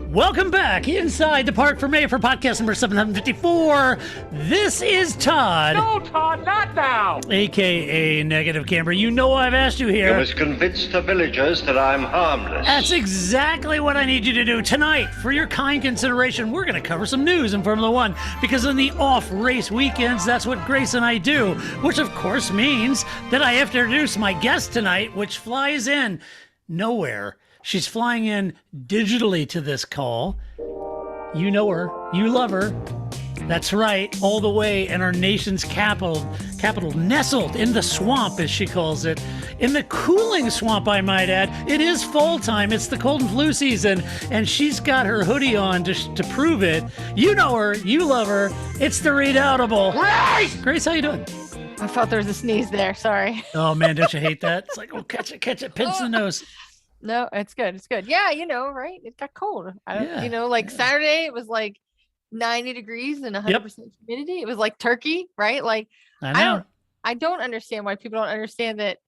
Welcome back inside the Parc Fermé F1 podcast number 754. This is Todd. No, Todd, not now. AKA Negative Camber. You know I've asked you here. You must convince the villagers that I'm harmless. That's exactly what I need you to do tonight. For your kind consideration, we're going to cover some news in Formula One because in the off-race weekends, that's what Grace and I do, which of course means that I have to introduce my guest tonight, which flies in nowhere. She's flying in digitally to this call. You know her. You love her. That's right. All the way in our nation's capital, nestled in the swamp, as she calls it. In the cooling swamp, I might add. It is fall time. It's the cold and flu season. And she's got her hoodie on to prove it. You know her. You love her. It's the Redoubtable. Grace! Grace, how you doing? I felt there was a sneeze there. Sorry. Oh, man, don't you hate that? It's like, oh, catch it, pinch the nose. No, it's good. It's good. Yeah, right? It got cold. Saturday, it was like 90 degrees and 100% humidity. It was like turkey, right? Like, I know. I don't understand why people don't understand that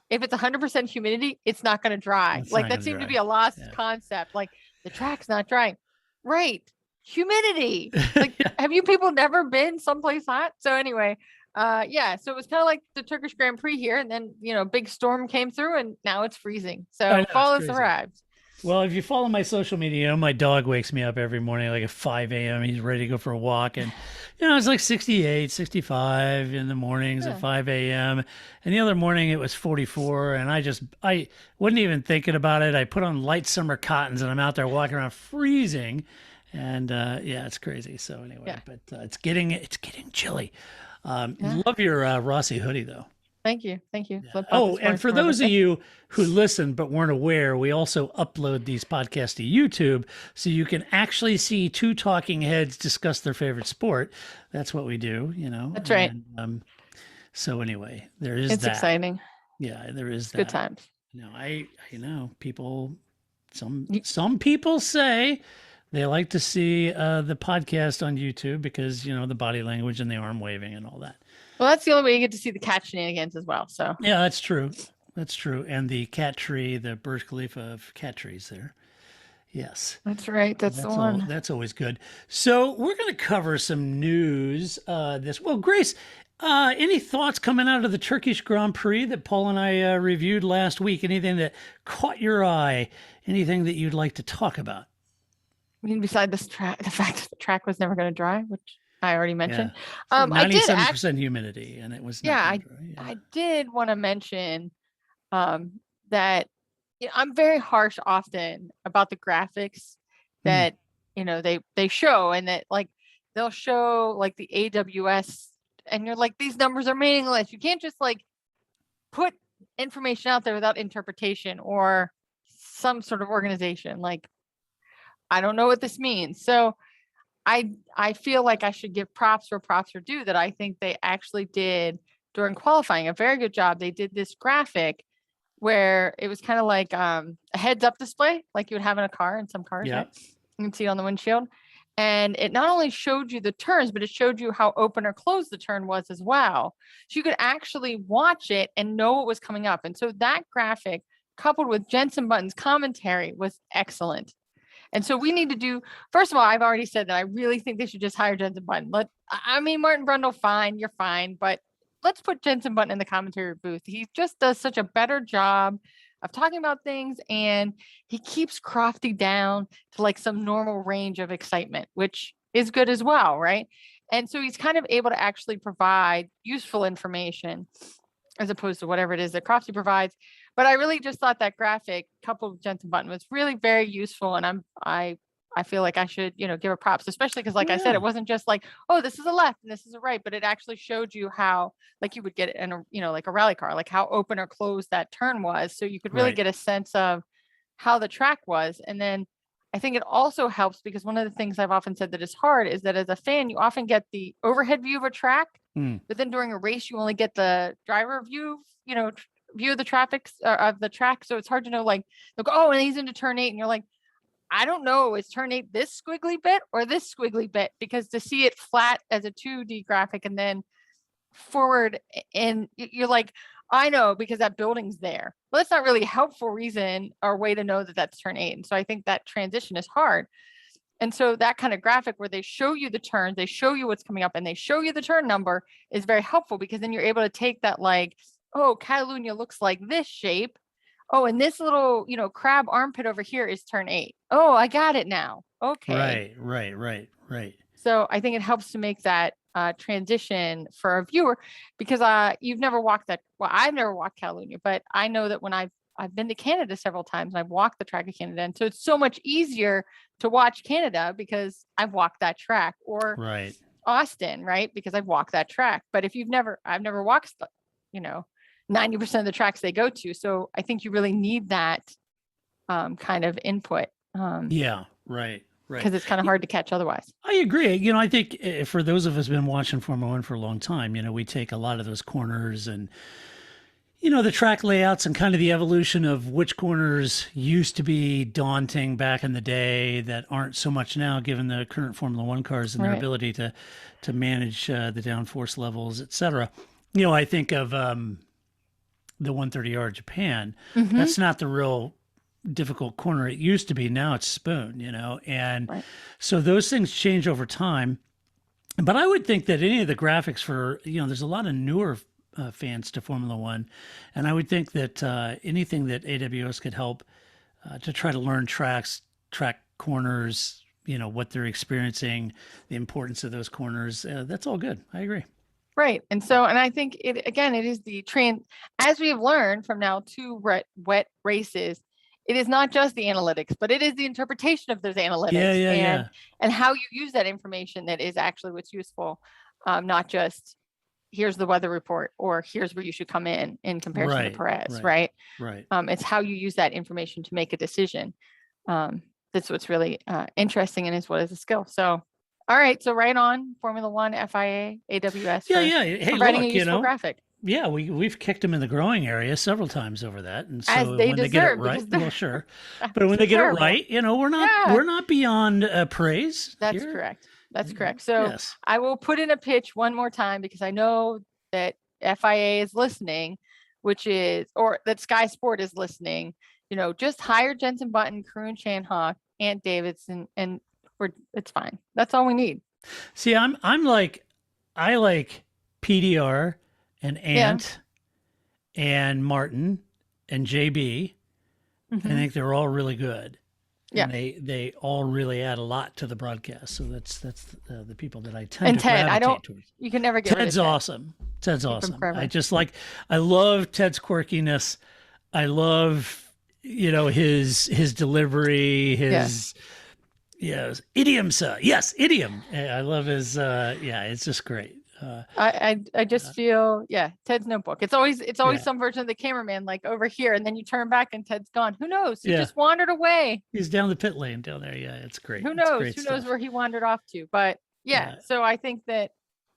if it's 100% humidity, it's not going to dry. Like, that seemed to be a lost concept. Like, the track's not drying. Right. Humidity. Like, have you people never been someplace hot? So anyway, so it was kind of like the Turkish Grand Prix here, and then big storm came through, and now it's freezing. So fall has arrived. Well, if you follow my social media, my dog wakes me up every morning like at 5 a.m. He's ready to go for a walk, and it's like 68, 65 in the mornings at 5 a.m. And the other morning it was 44, and I wasn't even thinking about it. I put on light summer cottons, and I'm out there walking around freezing, and it's crazy. So anyway, but it's getting chilly. Love your Rossi hoodie, though. Thank you. Yeah. Oh, and for those of you who listened but weren't aware, we also upload these podcasts to YouTube, so you can actually see two talking heads discuss their favorite sport. That's what we do, That's right. And, so anyway, there is it's that. exciting. Yeah, there is that. Good times. People, some people say they like to see the podcast on YouTube because, the body language and the arm waving and all that. Well, that's the only way you get to see the cat shenanigans as well. So yeah, that's true. That's true. And the cat tree, the Burj Khalifa of cat trees there. Yes. That's right. That's the one. That's always good. So we're going to cover some news. Grace, any thoughts coming out of the Turkish Grand Prix that Paul and I reviewed last week? Anything that caught your eye? Anything that you'd like to talk about? I mean, beside the fact that the track was never going to dry, which I already mentioned. Yeah. 97% humidity, and it was I did want to mention that I'm very harsh often about the graphics that they show, and that like they'll show like the AWS, and you're like, these numbers are meaningless. You can't just like put information out there without interpretation or some sort of organization. Like, I don't know what this means. So I feel like I should give props where props are due, that I think they actually did during qualifying a very good job. They did this graphic where it was kind of like a heads up display, like you would have in a car, in some cars. Yeah. Right? You can see it on the windshield. And it not only showed you the turns, but it showed you how open or closed the turn was as well. So you could actually watch it and know what was coming up. And so that graphic, coupled with Jensen Button's commentary, was excellent. And so we need to do, first of all, I've already said that I really think they should just hire Jensen Button. Martin Brundle, fine, you're fine, but let's put Jensen Button in the commentary booth. He just does such a better job of talking about things, and he keeps Crofty down to like some normal range of excitement, which is good as well, right? And so he's kind of able to actually provide useful information as opposed to whatever it is that Crofty provides. But I really just thought that graphic coupled with Jensen Button was really very useful. And I feel like I should, give her props, especially because like I said, it wasn't just like, oh, this is a left and this is a right, but it actually showed you how, like you would get it in a, like a rally car, like how open or closed that turn was. So you could really get a sense of how the track was. And then I think it also helps because one of the things I've often said that is hard is that as a fan, you often get the overhead view of a track, but then during a race, you only get the driver view, view of the of the track. So it's hard to know, like, oh, and he's into turn 8. And you're like, I don't know, is turn 8 this squiggly bit or this squiggly bit? Because to see it flat as a 2D graphic and then forward, and you're like, I know because that building's there. Well, that's not really a helpful reason or way to know that that's turn 8. And so I think that transition is hard. And so that kind of graphic where they show you the turns, they show you what's coming up, and they show you the turn number is very helpful, because then you're able to take that, like, oh, Catalunya looks like this shape. Oh, and this little, crab armpit over here is turn 8. Oh, I got it now. Okay. Right. So I think it helps to make that transition for a viewer, because you've never walked that. Well, I've never walked Catalunya, but I know that when I've been to Canada several times, and I've walked the track of Canada, and so it's so much easier to watch Canada because I've walked that track, or Austin, right? Because I've walked that track. But if I've never walked, 90% of the tracks they go to. So I think you really need that kind of input. Right. Because it's kind of hard to catch otherwise. I agree. I think for those of us who've been watching Formula One for a long time, we take a lot of those corners and, the track layouts and kind of the evolution of which corners used to be daunting back in the day that aren't so much now, given the current Formula One cars and their ability to manage the downforce levels, et cetera. I think of the 130R Japan. Mm-hmm. That's not the real difficult corner it used to be. Now it's spoon, and so those things change over time. But I would think that any of the graphics for, there's a lot of newer fans to Formula One, and I would think that anything that AWS could help to try to learn track corners, what they're experiencing, the importance of those corners, that's all good. I agree. Right. And I think it is the trend, as we have learned from now 2 wet races. It is not just the analytics, but it is the interpretation of those analytics and how you use that information that is actually what's useful. Not just here's the weather report, or here's where you should come in comparison to Perez, right? It's how you use that information to make a decision. That's what's really interesting, and is what is a skill. So, all right. So right on Formula One, FIA, AWS. Hey, providing look, a useful graphic. Yeah, we've kicked them in the growing area several times over that, and so as they when deserve, they get it right, well, sure. But when they get it right, we're not beyond praise. That's here. Correct. That's correct. So I will put in a pitch one more time, because I know that FIA is listening, or that Sky Sport is listening. Just hire Jenson Button, Karun Chandhok, Ant Davidson, and it's fine. That's all we need. See, I like PDR and Ant and Martin and JB. Mm-hmm. I think they're all really good. Yeah. And they all really add a lot to the broadcast. So that's the people that I tend and to Ted, gravitate towards. You can never get Ted's rid of awesome. Ted's awesome. I love Ted's quirkiness. I love, his delivery, his idiom, sir. Yes, idiom. I love his, it's just great. I just feel, Ted's notebook. It's always some version of the cameraman, like over here, and then you turn back and Ted's gone. Who knows? He just wandered away. He's down the pit lane down there. Yeah, it's great. Who knows? Who knows where he wandered off to? But so I think that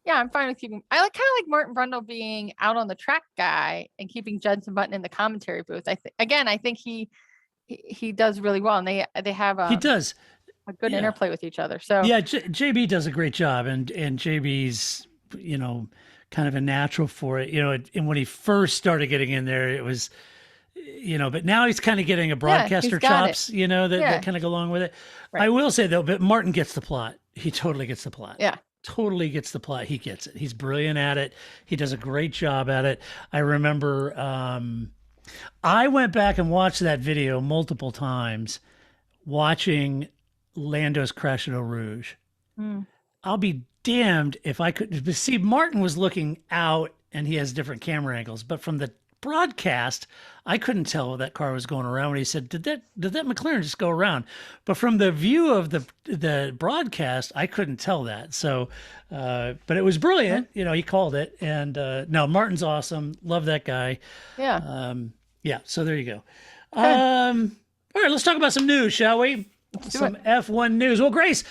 I'm fine with keeping. I kind of like Martin Brundle being out on the track guy and keeping Jenson Button in the commentary booth. I think he does really well, and they have he does a good interplay with each other. So JB does a great job, and JB's kind of a natural for it, and when he first started getting in there, it was, but now he's kind of getting a broadcaster chops, that kind of go along with it. Right. I will say though, but Martin gets the plot. He totally gets the plot. Yeah. Totally gets the plot. He gets it. He's brilliant at it. He does a great job at it. I remember, I went back and watched that video multiple times, watching Lando's crash at Eau Rouge. I'll be damned if I could see. Martin was looking out, and he has different camera angles, but from the broadcast, I couldn't tell that car was going around. When he said, "Did that McLaren just go around?" But from the view of the broadcast, I couldn't tell that. So, but it was brilliant. He called it, and no, Martin's awesome. Love that guy. Yeah. So there you go. Okay. All right, let's talk about some news, shall we? Some F1 news. Well, Grace,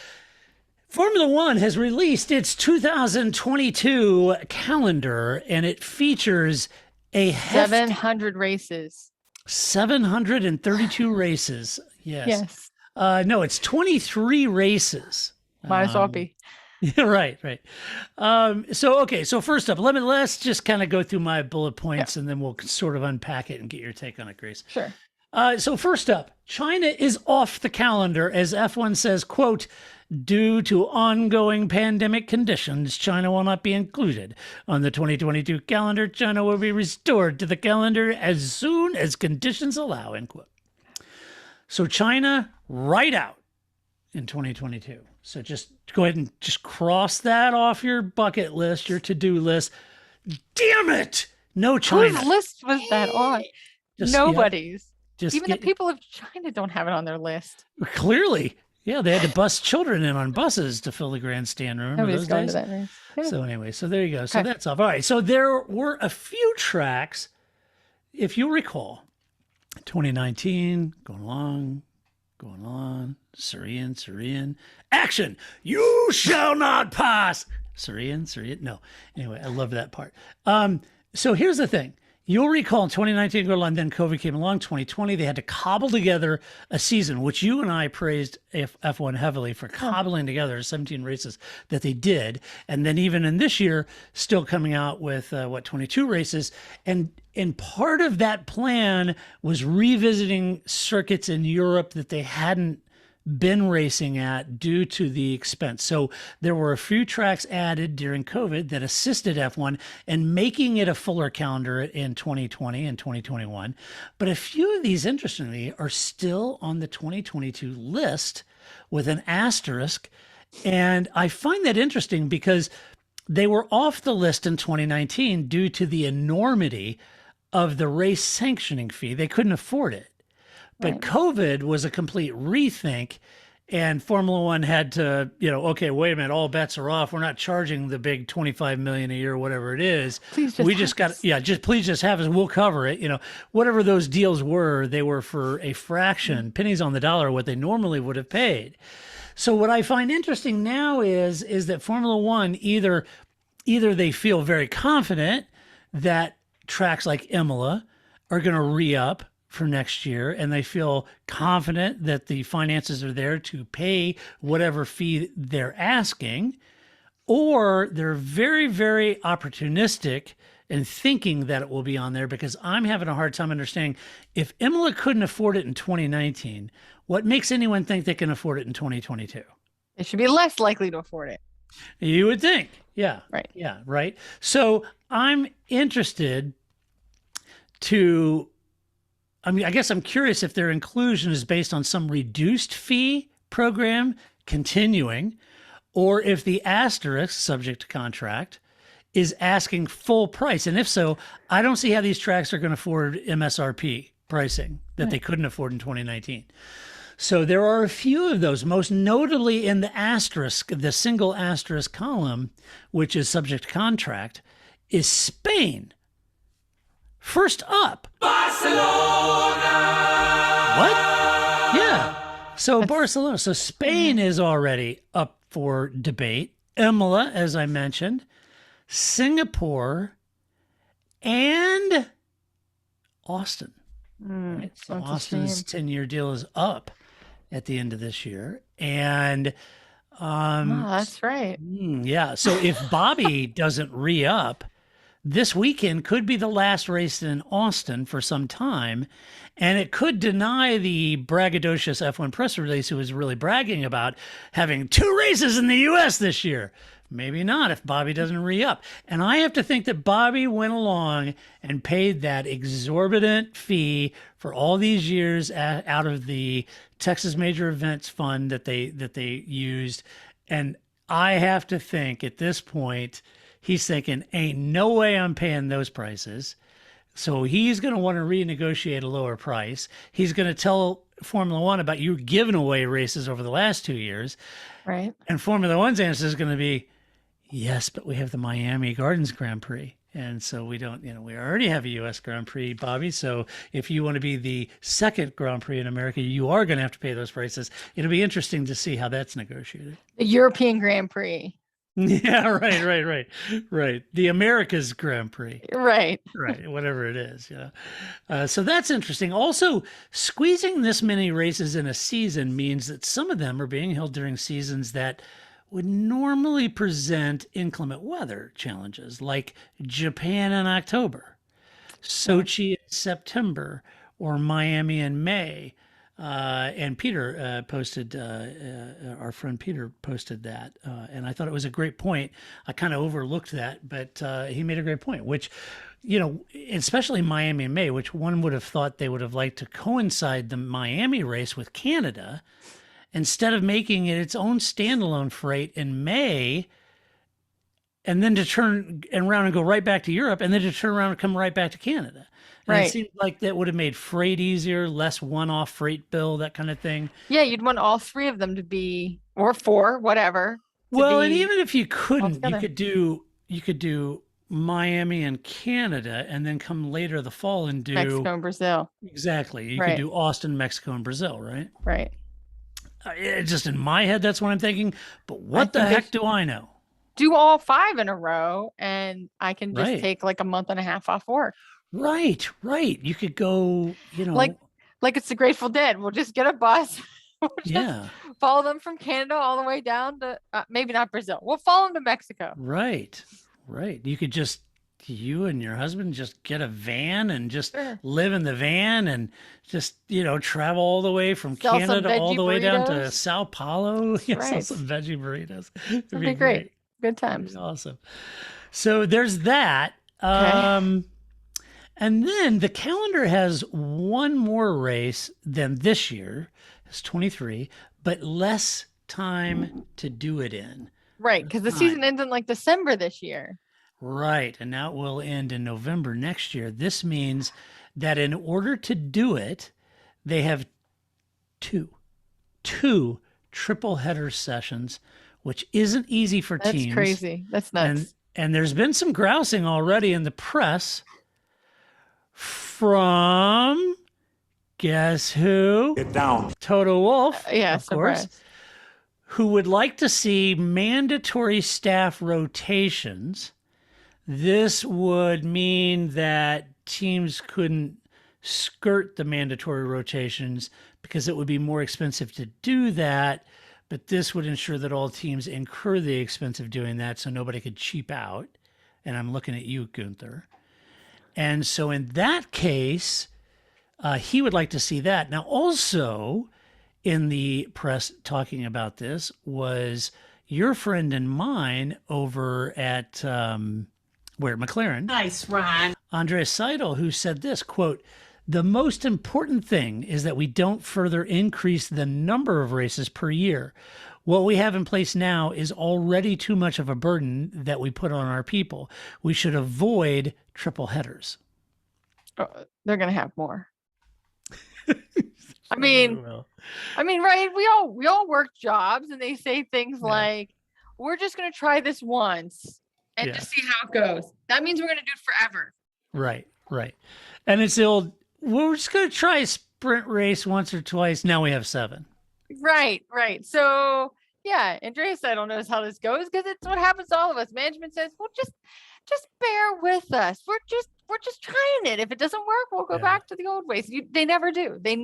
Formula One has released its 2022 calendar, and it features a 700 races. 732 races. Yes. No, it's 23 races. Might as well be. Right. So first up, let's just kind of go through my bullet points, and then we'll sort of unpack it and get your take on it, Grace. Sure. So first up, China is off the calendar as F1 says, quote, due to ongoing pandemic conditions, China will not be included on the 2022 calendar. China will be restored to the calendar as soon as conditions allow, end quote. So China right out in 2022. So just go ahead and just cross that off your bucket list, your to-do list. Damn it! No China. Whose list was that on? Nobody's. Even the people of China don't have it on their list. Clearly. Yeah, they had to bus children in on buses to fill the grandstand. Remember Nobody's those going days? to that race. Yeah. So anyway, so there you go. So that's off. All right. So there were a few tracks, if you recall, 2019, going on, Syrian, action, you shall not pass. Syrian, no. Anyway, I love that part. So here's the thing. You'll recall in 2019 going on, then COVID came along, 2020, they had to cobble together a season, which you and I praised F1 heavily for cobbling together 17 races that they did. And then even in this year, still coming out with, 22 races. And part of that plan was revisiting circuits in Europe that they hadn't been racing at due to the expense. So there were a few tracks added during COVID that assisted F1 in making it a fuller calendar in 2020 and 2021. But a few of these, interestingly, are still on the 2022 list with an asterisk. And I find that interesting because they were off the list in 2019 due to the enormity of the race sanctioning fee. They couldn't afford it. But COVID was a complete rethink, and Formula One had to, okay, wait a minute, all bets are off. We're not charging the big 25 million a year or whatever it is. Please just have us. We'll cover it. Whatever those deals were, they were for a fraction, pennies on the dollar, what they normally would have paid. So what I find interesting now is that Formula One either they feel very confident that tracks like Imola are going to re-up for next year, and they feel confident that the finances are there to pay whatever fee they're asking, or they're very, very opportunistic in thinking that it will be on there, because I'm having a hard time understanding if Imola couldn't afford it in 2019, what makes anyone think they can afford it in 2022? They should be less likely to afford it. You would think. Yeah. Right. Yeah. Right. So I'm interested I guess I'm curious if their inclusion is based on some reduced fee program continuing, or if the asterisk, subject to contract, is asking full price. And if so, I don't see how these tracks are going to afford MSRP pricing that they couldn't afford in 2019. So there are a few of those, most notably in the asterisk, the single asterisk column, which is subject to contract, is Spain. First up, Barcelona. What? Yeah. So Barcelona. So Spain is already up for debate. Imola, as I mentioned, Singapore, and Austin. Right? So Austin's 10-year deal is up at the end of this year. And that's right. Yeah. So if Bobby doesn't re-up, this weekend could be the last race in Austin for some time, and it could deny the braggadocious F1 press release who was really bragging about having 2 races in the U.S. this year. Maybe not if Bobby doesn't re-up. And I have to think that Bobby went along and paid that exorbitant fee for all these years out of the Texas Major Events Fund that they used. And I have to think at this point, he's thinking, ain't no way I'm paying those prices. So he's going to want to renegotiate a lower price. He's going to tell Formula One about you giving away races over the last 2 years. Right. And Formula One's answer is going to be, yes, but we have the Miami Gardens Grand Prix. And so we don't, we already have a U.S. Grand Prix, Bobby. So if you want to be the second Grand Prix in America, you are going to have to pay those prices. It'll be interesting to see how that's negotiated. The European Grand Prix. Yeah, right. The America's Grand Prix. Right. Right, whatever it is, So that's interesting. Also, squeezing this many races in a season means that some of them are being held during seasons that would normally present inclement weather challenges, like Japan in October, Sochi in September, or Miami in May. And Peter posted, our friend Peter posted that. And I thought it was a great point. I kind of overlooked that, but he made a great point, which, especially Miami in May, which one would have thought they would have liked to coincide the Miami race with Canada instead of making it its own standalone freight in May, and then to turn around and go right back to Europe, and then to turn around and come right back to Canada. And Right. It seemed like that would have made freight easier, less one-off freight bill, that kind of thing. Yeah, you'd want all three of them to be, or four, whatever. Well, and even if you couldn't, together. you could do Miami and Canada, and then come later the fall and do Mexico and Brazil. exactly. You Right. could do Austin, Mexico, and Brazil, right? Right. Just in my head, that's what I'm thinking. But what the think they heck do I know? Do all 5 in a row, and I can just Right. take like a month and a half off work. Right. You could go, Like it's the Grateful Dead. We'll just get a bus. We'll just yeah. follow them from Canada all the way down to maybe not Brazil. We'll follow them to Mexico. Right. You could just, you and your husband just get a van and just Sure. live in the van and just, travel all the way from Sell some Canada all veggie the way down to burritos. Sao Paulo. Yeah, sell Right. some veggie burritos. It'd That'd be great. Good It'd times. be awesome. So there's that. Okay. And then the calendar has one more race than this year. It's 23, but less time to do it in. Right, because the season ends in like December this year. Right. And now it will end in November next year. This means that in order to do it, they have two triple header sessions, which isn't easy for That's teams. crazy. That's nuts. And there's been some grousing already in the press from, guess who? Get down. Toto Wolff, Yeah, of course, surprise. who would like to see mandatory staff rotations. This would mean that teams couldn't skirt the mandatory rotations because it would be more expensive to do that. But this would ensure that all teams incur the expense of doing that so nobody could cheap out. And I'm looking at you, Gunther. And so in that case, he would like to see that. Now, also in the press talking about this was your friend and mine over at McLaren. Nice, Ron. Andreas Seidel, who said this, quote, "The most important thing is that we don't further increase the number of races per year. What we have in place now is already too much of a burden that we put on our people. We should avoid triple headers." They're gonna have more. I mean, right? We all work jobs, and they say things like, "We're just gonna try this once and just see how it goes." That means we're gonna do it forever. Right. And it's the old, we're just going to try a sprint race once or twice. Now we have 7. Right. So yeah, Andreas Seidel knows how this goes because it's what happens to all of us. Management says, "Well, just bear with us. We're just trying it. If it doesn't work, we'll go back to the old ways." They never do. They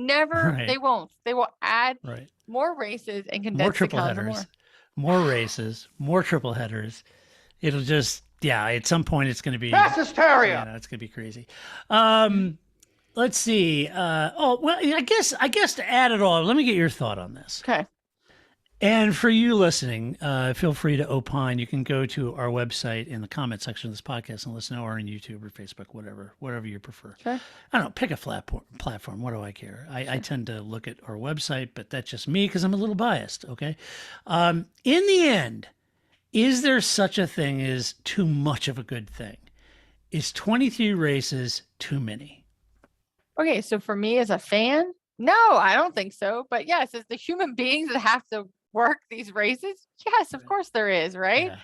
won't. They will add more races and condense More triple the calendar headers, more races, more triple headers. It'll just, at some point it's going to be Mass hysteria. It's going to be crazy. Let's see. I guess to add it all, let me get your thought on this. Okay. And for you listening, feel free to opine. You can go to our website in the comment section of this podcast and listen, or on YouTube or Facebook, whatever you prefer. Okay. I don't know, pick a platform. What do I care? I tend to look at our website, but that's just me because I'm a little biased. Okay. In the end, is there such a thing as too much of a good thing? Is 23 races too many? Okay, so for me as a fan, no, I don't think so. But yes, as the human beings that have to work these races, yes, of course there is, right? Yeah.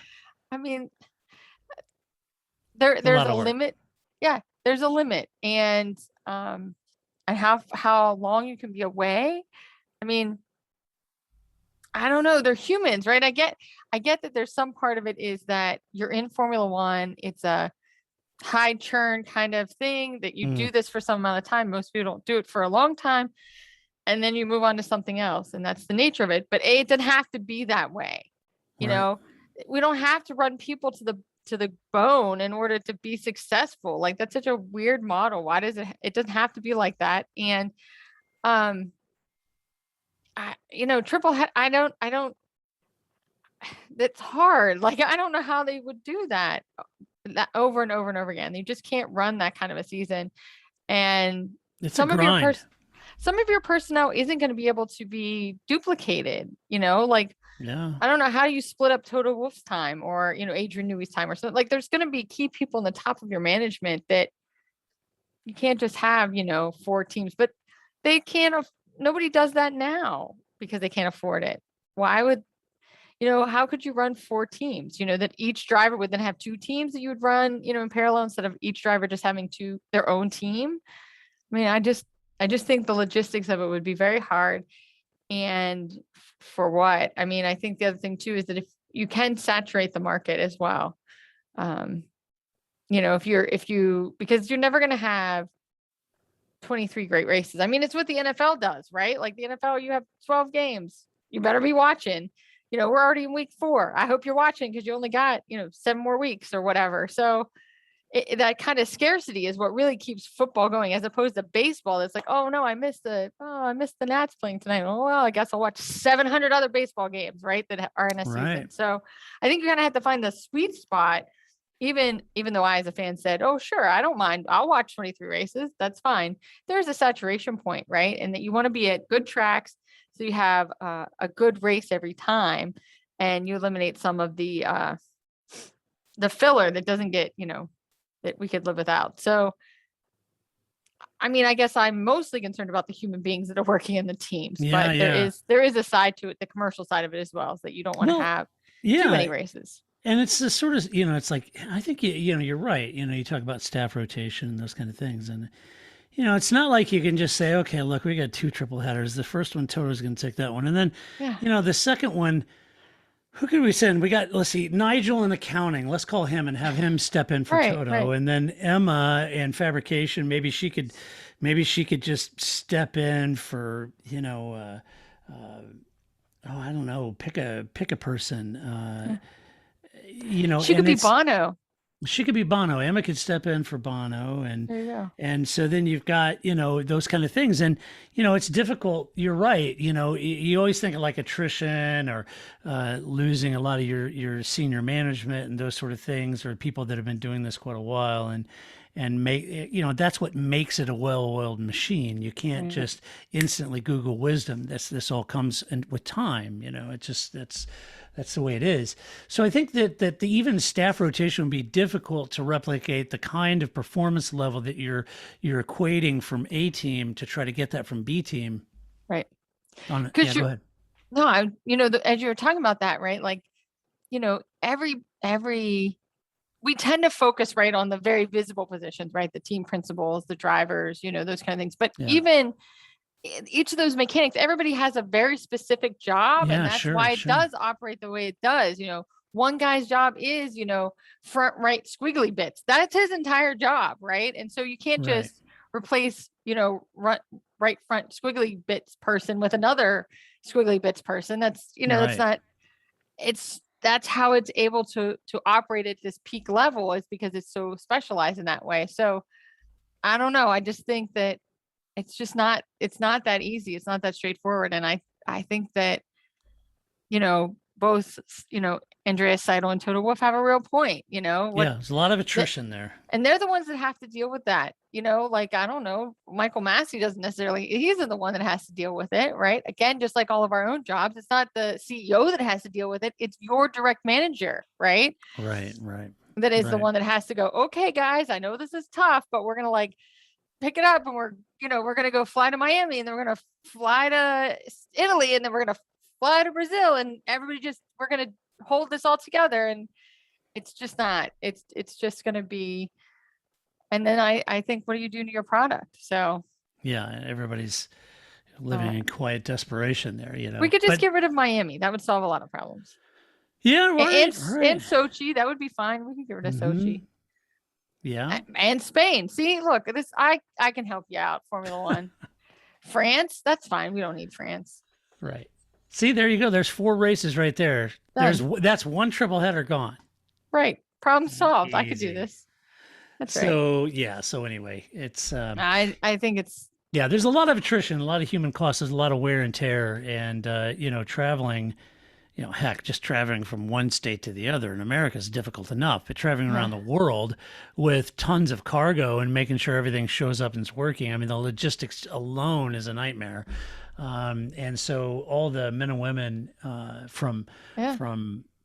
I mean, there's a limit. Yeah, there's a limit, and how long you can be away. I mean, I don't know. They're humans, right? I get that there's some part of it is that you're in Formula One. It's a high churn kind of thing that you do this for some amount of time. Most people don't do it for a long time. And then you move on to something else. And that's the nature of it. But it doesn't have to be that way. You know, we don't have to run people to to the bone in order to be successful. Like that's such a weird model. Why does it doesn't have to be like that. And triple head, I don't that's hard. Like I don't know how they would do that over and over and over again. You just can't run that kind of a season. And It's some a of grind. some of your personnel isn't going to be able to be duplicated, like Yeah. I don't know how you split up Toto Wolff's time or, Adrian Newey's time or something. Like there's going to be key people in the top of your management that you can't just have, 4 teams, but they can't, nobody does that now because they can't afford it. Why would, how could you run 4 teams, that each driver would then have 2 teams that you would run, in parallel instead of each driver just having their own team. I mean, I just think the logistics of it would be very hard. And for what? I mean, I think the other thing too is that if you can saturate the market as well, because you're never going to have 23 great races. I mean, it's what the NFL does, right? Like the NFL, you have 12 games. You better be watching. We're already in week 4. I hope you're watching because you only got, 7 more weeks or whatever. So that kind of scarcity is what really keeps football going, as opposed to baseball. It's like, oh no, I missed the Nats playing tonight. Oh, well, I guess I'll watch 700 other baseball games, right? That are in a season. Right. So I think you're going to have to find the sweet spot, even though I, as a fan, said, oh, sure, I don't mind. I'll watch 23 races. That's fine. There's a saturation point, right? And that you want to be at good tracks. So you have a good race every time, and you eliminate some of the filler that doesn't get, that we could live without. So, I mean, I guess I'm mostly concerned about the human beings that are working in the teams, but there is a side to it, the commercial side of it as well, is that you don't want to have too many races. And it's the sort of, it's like, I think, you're right. You talk about staff rotation and those kind of things. And, it's not like you can just say, okay, look, we got 2 triple headers. The first one, Toto's going to take that one. And then, the second one, who could we send? We got, let's see, Nigel in accounting. Let's call him and have him step in for Toto. Right. And then Emma in fabrication. Maybe she could just step in for, I don't know, pick a person. She could be Bono. She could be Bono. Emma could step in for Bono. And there you go. And so then you've got, those kind of things. And, it's difficult. You're right. You always think of like attrition or losing a lot of your senior management and those sort of things, or people that have been doing this quite a while. And make, that's what makes it a well-oiled machine. You can't just instantly Google wisdom. This all comes with time. It just, that's the way it is. So I think that the even staff rotation would be difficult to replicate the kind of performance level that you're equating from A team to try to get that from B team. Right. Go ahead. No, as you were talking about that, right? Like, every we tend to focus right on the very visible positions, right? The team principals, the drivers, those kind of things. But even each of those mechanics, everybody has a very specific job, and that's why it does operate the way it does. One guy's job is, front right squiggly bits. That's his entire job, right? And so you can't just replace, right front squiggly bits person with another squiggly bits person. That's, that's not. That's how it's able to operate at this peak level, is because it's so specialized in that way. So I don't know. I just think that it's not that easy. It's not that straightforward. And I think that, both, Andreas Seidel and Toto Wolff have a real point, there's a lot of attrition there. And they're the ones that have to deal with that, like, I don't know, Michael Massey doesn't necessarily, he's the one that has to deal with it, right? Again, just like all of our own jobs, it's not the CEO that has to deal with it. It's your direct manager, right? Right. That is the one that has to go, okay, guys, I know this is tough, but we're going to pick it up, and we're going to go fly to Miami, and then we're going to fly to Italy, and then we're going to fly to Brazil, and we're going to hold this all together. And it's just not, it's just going to be, and then I think, what do you do to your product? So everybody's living in quiet desperation there, we could just get rid of Miami. That would solve a lot of problems. Yeah. Right. And Sochi, that would be fine. We could get rid of Sochi. Yeah. And Spain. See, look, this, I can help you out. Formula One. France, that's fine. We don't need France. Right. See, there you go. There's 4 races right there. That's one triple header gone. Right. Problem solved. I could do Easy. this. That's right. So yeah. So anyway, it's I think it's yeah. There's a lot of attrition, a lot of human costs, there's a lot of wear and tear, and traveling. Heck, just traveling from one state to the other in America is difficult enough, but traveling around the world with tons of cargo and making sure everything shows up and is working. I mean, the logistics alone is a nightmare. And so all the men and women from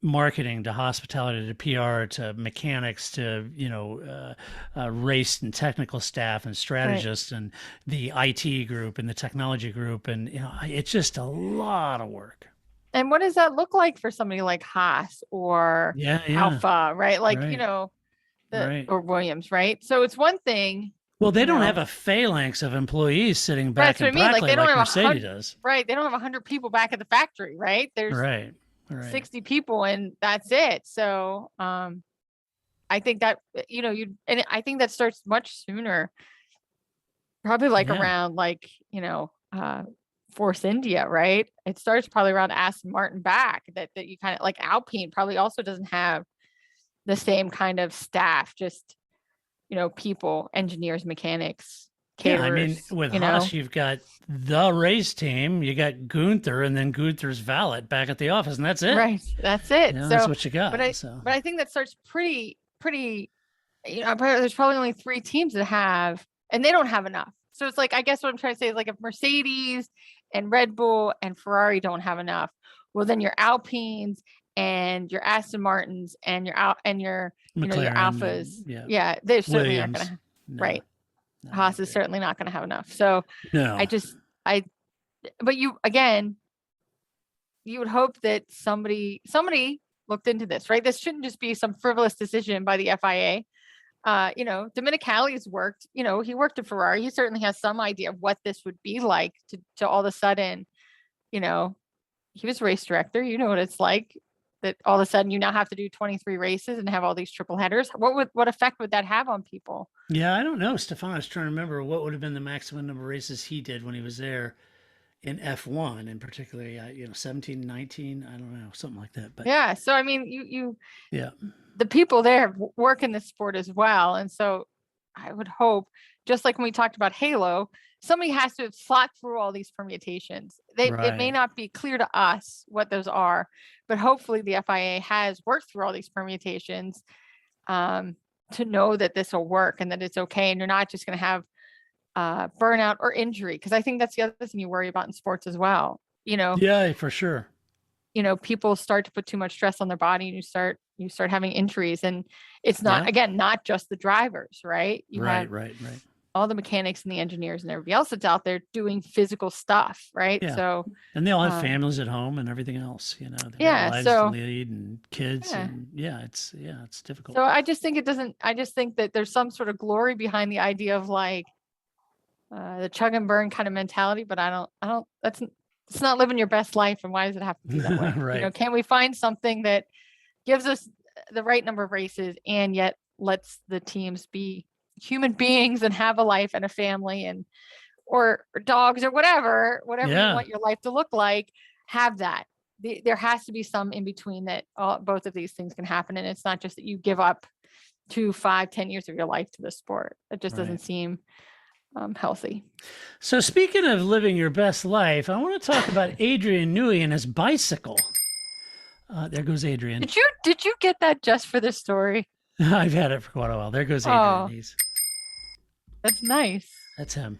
marketing to hospitality to PR to mechanics to race and technical staff and strategists and the IT group and the technology group, and it's just a lot of work. And what does that look like for somebody like Haas or Alpha, right? Like, or Williams, right? So it's one thing. Well, they don't have a phalanx of employees sitting back in Brackley like Mercedes does. Right. They don't have 100 people back at the factory, right? There's 60 people and that's it. So I think that, and I think that starts much sooner, probably like around Force India, right? It starts probably around Aston Martin back that you kind of like. Alpine probably also doesn't have the same kind of staff, just people, engineers, mechanics, caterers. Yeah, I mean, with Haas, you've got the race team, you got Gunther, and then Gunther's valet back at the office, and that's it. Right, that's it. So that's what you got. But I think that starts pretty. There's probably only 3 teams that have, and they don't have enough. So it's like, I guess what I'm trying to say is like if Mercedes and Red Bull and Ferrari don't have enough, well, then your Alpines and your Aston Martins and your your Alphas, they certainly aren't going to. Right. Haas is certainly not going to have enough. So but you would hope that somebody looked into this, right? This shouldn't just be some frivolous decision by the FIA. Domenicali's worked, he worked at Ferrari. He certainly has some idea of what this would be like to all of a sudden, he was race director. You know what it's like that all of a sudden you now have to do 23 races and have all these triple headers. What effect would that have on people? Yeah, I don't know. Stefano's trying to remember what would have been the maximum number of races he did when he was there in F1 in particular, 17, 19, I don't know, something like that. But yeah, so I mean, the people there work in the sport as well. And so I would hope, just like when we talked about Halo, somebody has to slot through all these permutations. It may not be clear to us what those are, but hopefully the FIA has worked through all these permutations to know that this will work and that it's okay. And you're not just going to have burnout or injury, because I think that's the other thing you worry about in sports as well. Yeah, for sure. People start to put too much stress on their body, and you start having injuries, and it's not just the drivers, right? Right. All the mechanics and the engineers and everybody else that's out there doing physical stuff, right? Yeah. So, and they all have families at home and everything else, they have lives to lead and kids, and it's difficult. So I just think that there's some sort of glory behind the idea of like the chug and burn kind of mentality, but it's not living your best life. And why does it have to be that way? Right. Can we find something that gives us the right number of races and yet lets the teams be human beings and have a life and a family or dogs or whatever you want your life to look like, have that. There has to be some in between that both of these things can happen. And it's not just that you give up 2, 5, 10 years of your life to the sport. It just doesn't seem healthy. So speaking of living your best life, I want to talk about Adrian Newey and his bicycle. There goes Adrian. Did you get that just for this story? I've had it for quite a while. There goes Adrian. That's nice. That's him.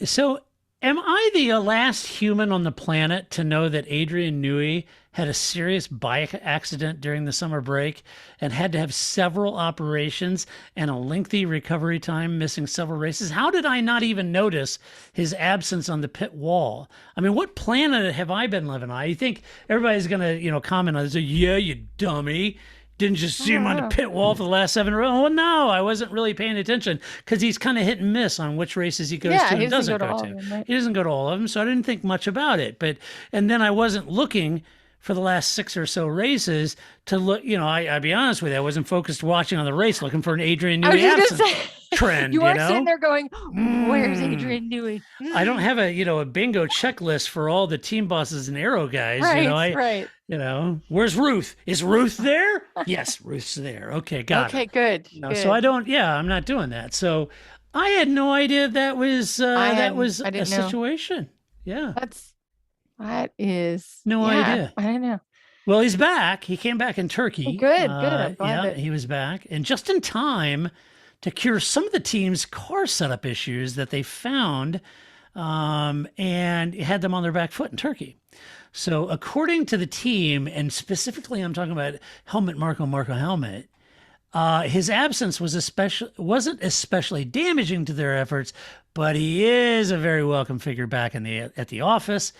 So am I the last human on the planet to know that Adrian Newey had a serious bike accident during the summer break and had to have several operations and a lengthy recovery time, missing several races? How did I not even notice his absence on the pit wall? I mean, what planet have I been living on? You think everybody's going to, comment on this? Yeah, you dummy. Didn't just see him on the pit wall for the last 7 rows. Oh, no, I wasn't really paying attention, because he's kind of hit and miss on which races he goes to and doesn't go to. He doesn't go to all of them, so I didn't think much about it. And then I wasn't looking for the last 6 or so races to look, I'll be honest with you, I wasn't focused watching on the race, looking for an Adrian I was Newey just gonna absence say, trend, you weren't sitting there going, "Where's Adrian Newey?" I don't have a bingo checklist for all the team bosses and aero guys. Right, right. Where's Ruth? Is Ruth there? Yes, Ruth's there. Okay, got it. Okay, good. Good. So I'm not doing that. So I had no idea that was I didn't know. situation. Yeah. That is No idea. I didn't know. Well, he's back. He came back in Turkey. Good. I'm glad that he was back, and just in time to cure some of the team's car setup issues that they found, and had them on their back foot in Turkey. So, according to the team, and specifically, I'm talking about Marco Helmet. His absence wasn't especially damaging to their efforts, but he is a very welcome figure back at the office,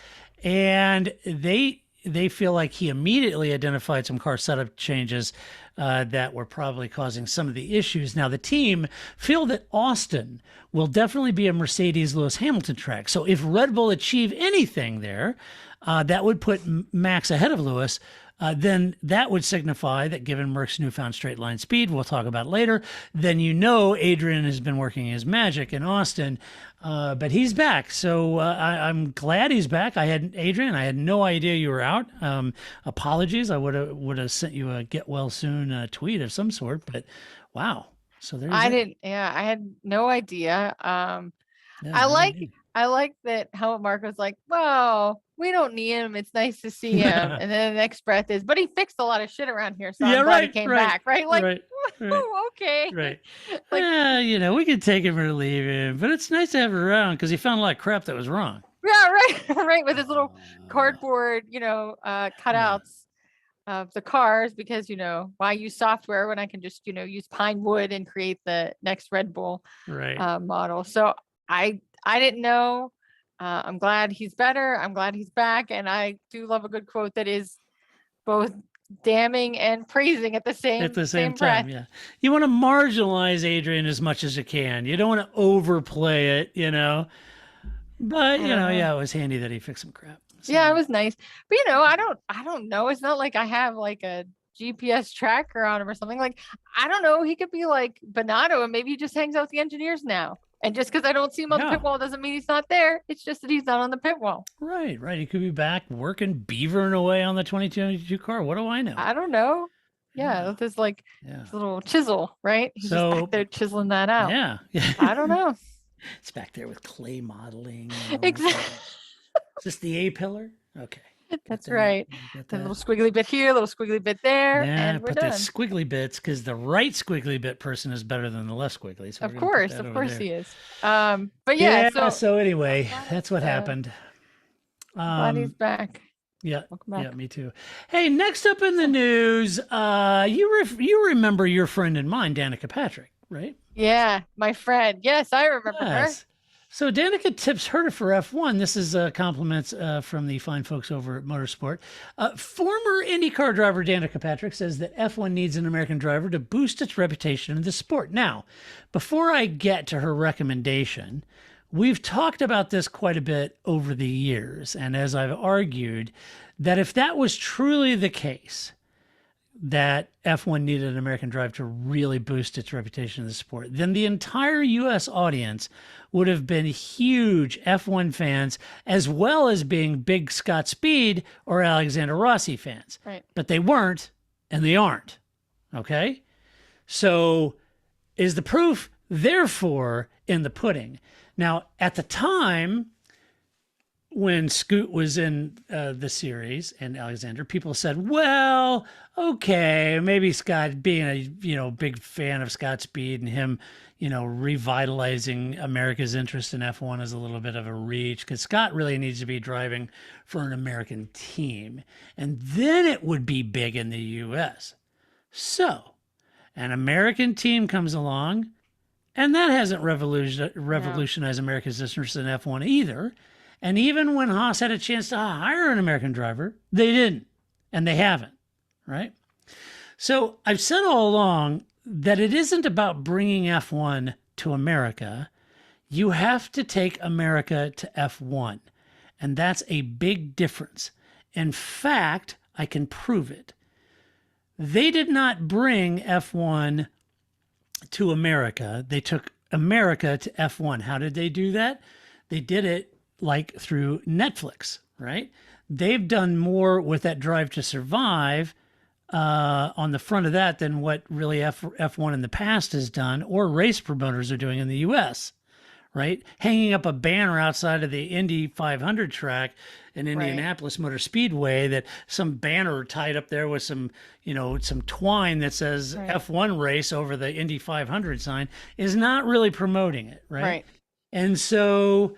and they feel like he immediately identified some car setup changes that were probably causing some of the issues. Now, the team feel that Austin will definitely be a Mercedes-Lewis Hamilton track. So if Red Bull achieve anything there, that would put Max ahead of Lewis. Then that would signify that given Merck's newfound straight line speed, we'll talk about later, then Adrian has been working his magic in Austin, but he's back. So I'm glad he's back. I had no idea you were out. Apologies. I would have sent you a get well soon tweet of some sort, but wow. So there's I had no idea. I like that how Mark was like, well, we don't need him. It's nice to see him. And then the next breath is, but he fixed a lot of shit around here. So I'm glad he came back. Right. Like, okay. Right. Like, we could take him or leave him, but it's nice to have him around because he found a lot of crap that was wrong. Yeah. Right. Right. With his little cardboard, cutouts of the cars because, why use software when I can just, use pine wood and create the next Red Bull model. So I didn't know. I'm glad he's better. I'm glad he's back. And I do love a good quote that is both damning and praising at the same time. Breath. Yeah. You want to marginalize Adrian as much as you can. You don't want to overplay it, But, it was handy that he fixed some crap. So. Yeah, it was nice. But, I don't know. It's not like I have like a GPS tracker on him or something. Like, I don't know. He could be like Bonato and maybe he just hangs out with the engineers now. And just because I don't see him on the pit wall doesn't mean he's not there. It's just that he's not on the pit wall. Right. He could be back working, beavering away on the 2022 car. What do I know? I don't know. Yeah. There's like this little chisel, right? He's just back there chiseling that out. Yeah. I don't know. It's back there with clay modeling. Exactly. Is this the A-pillar? Okay. That's right. A little squiggly bit here, a little squiggly bit there, and we're done. That squiggly bits because the right squiggly bit person is better than the left squiggly. So of course he is. But so anyway, that's what happened. Glad he's back. Yeah, me too. Hey, next up in the news, you remember your friend and mine, Danica Patrick, right? Yeah, my friend. Yes, I remember her. So Danica tips her for F1. This is compliments from the fine folks over at Motorsport. Former IndyCar driver Danica Patrick says that F1 needs an American driver to boost its reputation in the sport. Now, before I get to her recommendation, we've talked about this quite a bit over the years. And as I've argued, that if that was truly the case, that F1 needed an American drive to really boost its reputation in the sport, then the entire U.S. audience would have been huge F1 fans, as well as being big Scott Speed or Alexander Rossi fans. Right. But they weren't, and they aren't. Okay? So is the proof, therefore, in the pudding? Now, at the time, when Scoot was in the series and Alexander, people said, well, okay, maybe Scott being a, big fan of Scott Speed and him, revitalizing America's interest in F1 is a little bit of a reach because Scott really needs to be driving for an American team. And then it would be big in the U.S. So an American team comes along, and that hasn't revolutionized America's interest in F1 either. And even when Haas had a chance to hire an American driver, they didn't, and they haven't, right? So I've said all along that it isn't about bringing F1 to America. You have to take America to F1, and that's a big difference. In fact, I can prove it. They did not bring F1 to America. They took America to F1. How did they do that? They did it like through Netflix, right? They've done more with that Drive to Survive on the front of that than what really F1 in the past has done, or race promoters are doing in the US, right? Hanging up a banner outside of the Indy 500 track in Indianapolis Motor Speedway, that some banner tied up there with some, some twine that says F1 race over the Indy 500 sign, is not really promoting it, right? And so,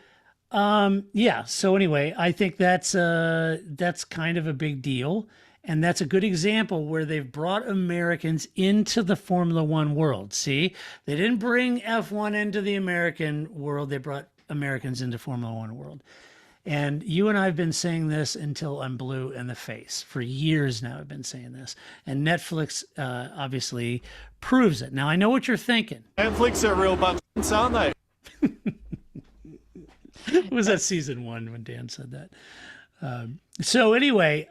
so anyway, I think that's kind of a big deal. And that's a good example where they've brought Americans into the Formula One world. See, they didn't bring F1 into the American world. They brought Americans into Formula One world. And you and I have been saying this until I'm blue in the face. For years now, I've been saying this. And Netflix obviously proves it. Now, I know what you're thinking. Netflix are real bunch, aren't they? It was that season 1 when Dan said that. So anyway,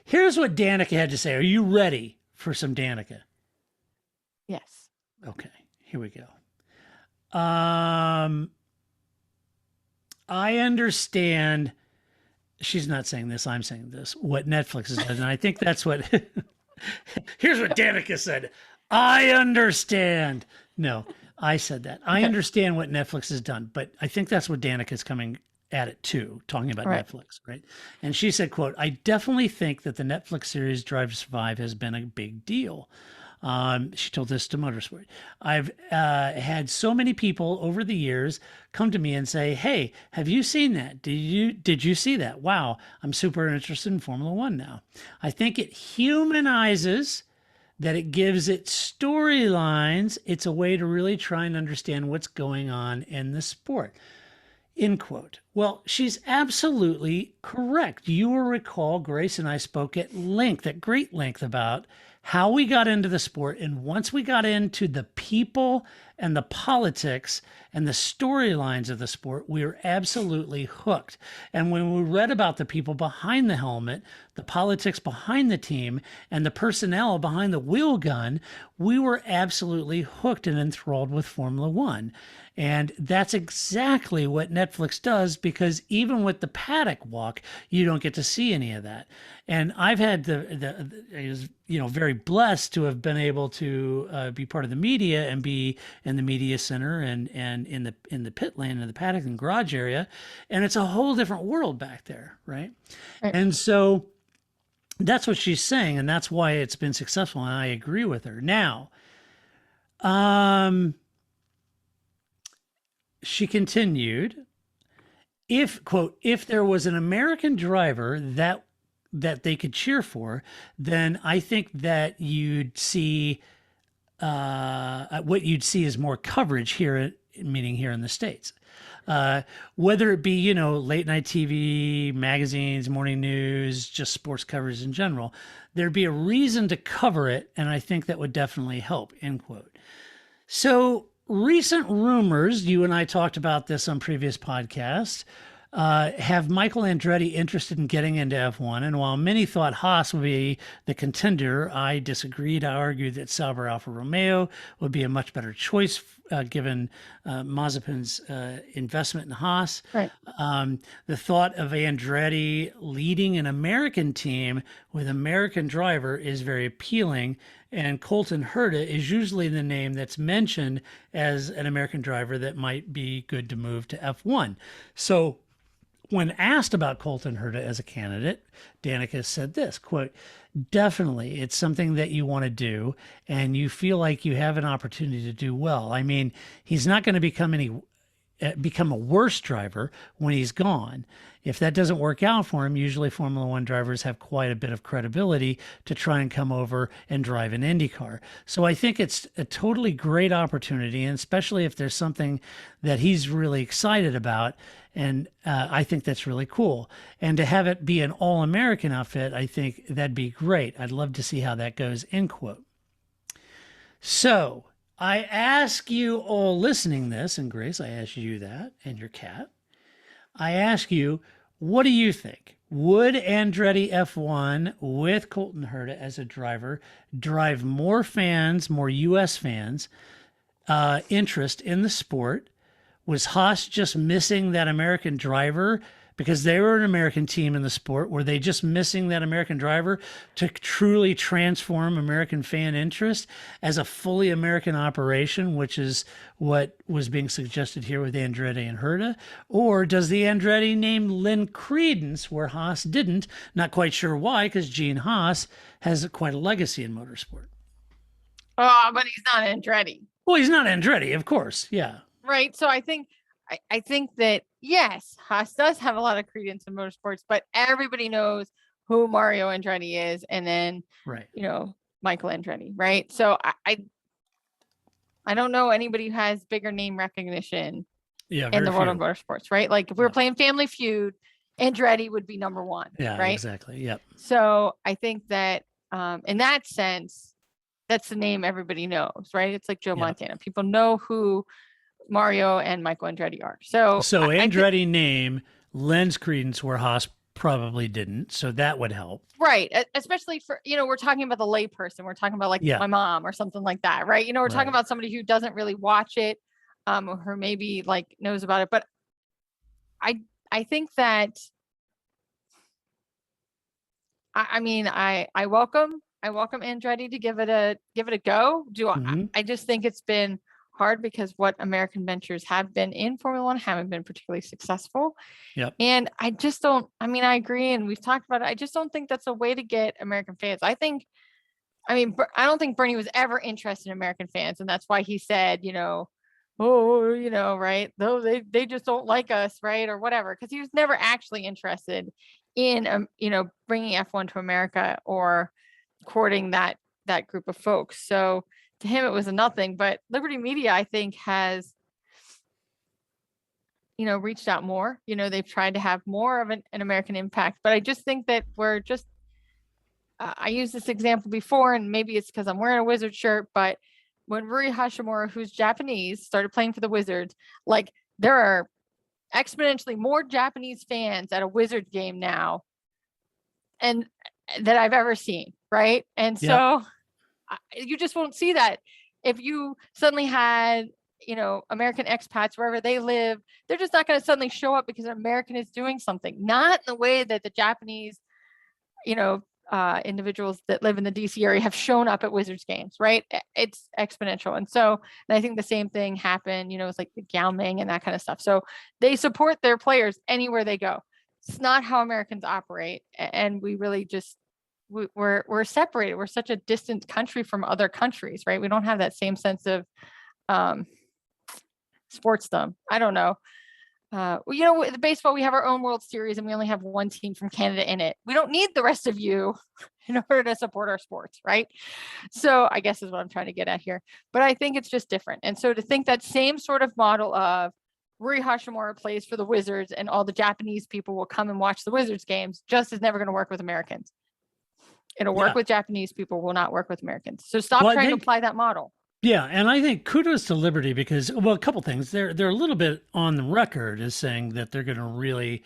here's what Danica had to say. Are you ready for some Danica? Yes. Okay, here we go. I understand. She's not saying this. I'm saying this. What Netflix has done, and I think that's what. Here's what Danica said. I understand. No, I said that. I understand what Netflix has done, but I think that's what Danica's coming at it too, talking about Netflix, right? And she said, quote, I definitely think that the Netflix series Drive to Survive has been a big deal. She told this to Motorsport. I've had so many people over the years come to me and say, hey, have you seen that? Did you see that? Wow, I'm super interested in Formula One now. I think it humanizes, that it gives it storylines. It's a way to really try and understand what's going on in the sport. End quote. Well, she's absolutely correct. You will recall Grace and I spoke at great length about how we got into the sport. And once we got into the people and the politics and the storylines of the sport, we were absolutely hooked. And when we read about the people behind the helmet, the politics behind the team, and the personnel behind the wheel gun, we were absolutely hooked and enthralled with Formula One. And that's exactly what Netflix does, because even with the paddock walk, you don't get to see any of that. And I've had very blessed to have been able to be part of the media and be in the media center and in the pit lane and the paddock and garage area. And it's a whole different world back there, right? And so that's what she's saying, and that's why it's been successful. And I agree with her. Now, she continued, if there was an American driver that they could cheer for, then I think that you'd see what you'd see is more coverage here, meaning here in the States. Whether it be, late night TV, magazines, morning news, just sports coverage in general, there'd be a reason to cover it. And I think that would definitely help, end quote. So recent rumors, you and I talked about this on previous podcasts, have Michael Andretti interested in getting into F1. And while many thought Haas would be the contender, I disagreed. I argued that Sauber Alfa Romeo would be a much better choice given Mazepin's investment in Haas. Right. The thought of Andretti leading an American team with an American driver is very appealing. And Colton Herta is usually the name that's mentioned as an American driver that might be good to move to F1. So when asked about Colton Herta as a candidate, Danica said this, quote, definitely, it's something that you want to do and you feel like you have an opportunity to do well. I mean, he's not going to become a worse driver when he's gone. If that doesn't work out for him, usually Formula One drivers have quite a bit of credibility to try and come over and drive an IndyCar. So I think it's a totally great opportunity, and especially if there's something that he's really excited about. And I think that's really cool. And to have it be an all-American outfit, I think that'd be great. I'd love to see how that goes, end quote. So I ask you all listening this, and Grace, I ask you that, and your cat. I ask you, what do you think? would Andretti F1 with Colton Herta as a driver drive more fans, more U.S. fans, interest in the sport? Was Haas just missing that American driver because they were an American team in the sport? Were they just missing that American driver to truly transform American fan interest as a fully American operation, which is what was being suggested here with Andretti and Herta? Or does the Andretti name lend credence where Haas didn't? Not quite sure why, because Gene Haas has quite a legacy in motorsport. Oh, but he's not Andretti. Well, he's not Andretti, of course. Yeah. Right. So I think that, yes, Haas does have a lot of credence in motorsports, but everybody knows who Mario Andretti is, and then, right, Michael Andretti. Right. So I don't know anybody who has bigger name recognition in the world of motorsports. Right. Like if we were playing Family Feud, Andretti would be number one. Yeah, right. Exactly. Yep. So I think that in that sense, that's the name everybody knows. Right. It's like Joe Montana. People know who Mario and Michael Andretti are. So Andretti name lends credence where Haas probably didn't. So that would help. Right. Especially for, we're talking about the lay person. We're talking about my mom or something like that. Right. We're talking about somebody who doesn't really watch it, or maybe knows about it. But I think that, I welcome Andretti to give it a go. I just think it's been hard because what American ventures have been in Formula One haven't been particularly successful. Yep. And I just don't, I agree. And we've talked about it. I just don't think that's a way to get American fans. I don't think Bernie was ever interested in American fans. And that's why he said, right. Though they just don't like us. Right. Or whatever. Cause he was never actually interested in, bringing F1 to America or courting that group of folks. So to him, it was a nothing, but Liberty Media, I think, has, reached out more. They've tried to have more of an American impact, but I just think that we're just, I used this example before, and maybe it's because I'm wearing a Wizard shirt, but when Rui Hashimura, who's Japanese, started playing for the Wizards, there are exponentially more Japanese fans at a Wizards game now and that I've ever seen. Right. And so you just won't see that if you suddenly had, American expats wherever they live. They're just not going to suddenly show up because an American is doing something, not in the way that the Japanese, individuals that live in the DC area have shown up at Wizards games, right? It's exponential. And I think the same thing happened, it's like the Gao Ming and that kind of stuff. So they support their players anywhere they go. It's not how Americans operate. And we really just, we're separated. We're such a distant country from other countries, right? We don't have that same sense of sportsdom. I don't know. The baseball, we have our own World Series and we only have one team from Canada in it. We don't need the rest of you in order to support our sports, right? So I guess is what I'm trying to get at here. But I think it's just different. And so to think that same sort of model of Rui Hashimura plays for the Wizards and all the Japanese people will come and watch the Wizards games just is never going to work with Americans. It'll work with Japanese people, will not work with Americans. So stop trying to apply that model. Yeah, and I think kudos to Liberty because, a couple things. They're a little bit on the record as saying that they're going to really,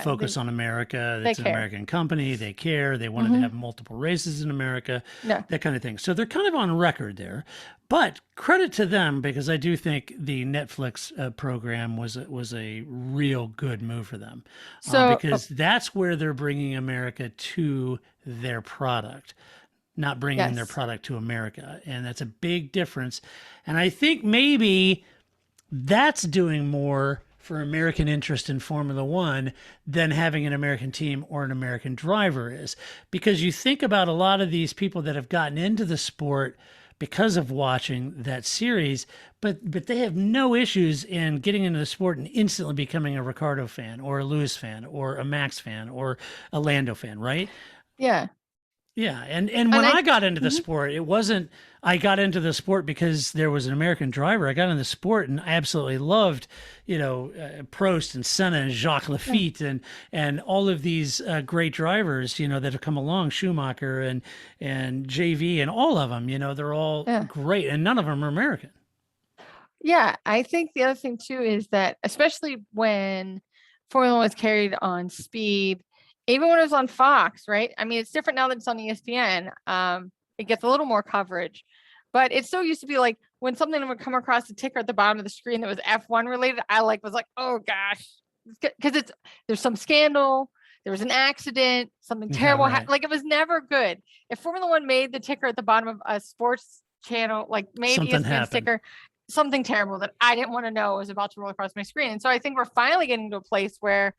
focus on America. It's an American company. They care. They wanted to have multiple races in America, that kind of thing. So they're kind of on record there. But credit to them because I do think the Netflix program was a real good move for them. Because that's where they're bringing America to their product. Not bringing their product to America. And that's a big difference. And I think maybe that's doing more for American interest in Formula One than having an American team or an American driver is. Because you think about a lot of these people that have gotten into the sport because of watching that series, but they have no issues in getting into the sport and instantly becoming a Ricardo fan or a Lewis fan or a Max fan or a Lando fan, right? Yeah. Yeah. And when I got into the sport, it wasn't, I got into the sport because there was an American driver. I got into the sport and I absolutely loved, Prost and Senna and Jacques Lafitte and all of these great drivers, that have come along, Schumacher and JV and all of them, they're all great and none of them are American. Yeah. I think the other thing too is that especially when Formula One is carried on speed even when it was on Fox, right? I mean, it's different now that it's on ESPN. It gets a little more coverage, but it still used to be like when something would come across the ticker at the bottom of the screen that was F1 related, I was like, oh gosh, because there's some scandal, there was an accident, something terrible. right. Like it was never good. If Formula One made the ticker at the bottom of a sports channel, like made Something ESPN's happened. ticker, something terrible that I didn't want to know was about to roll across my screen. And so I think we're finally getting to a place where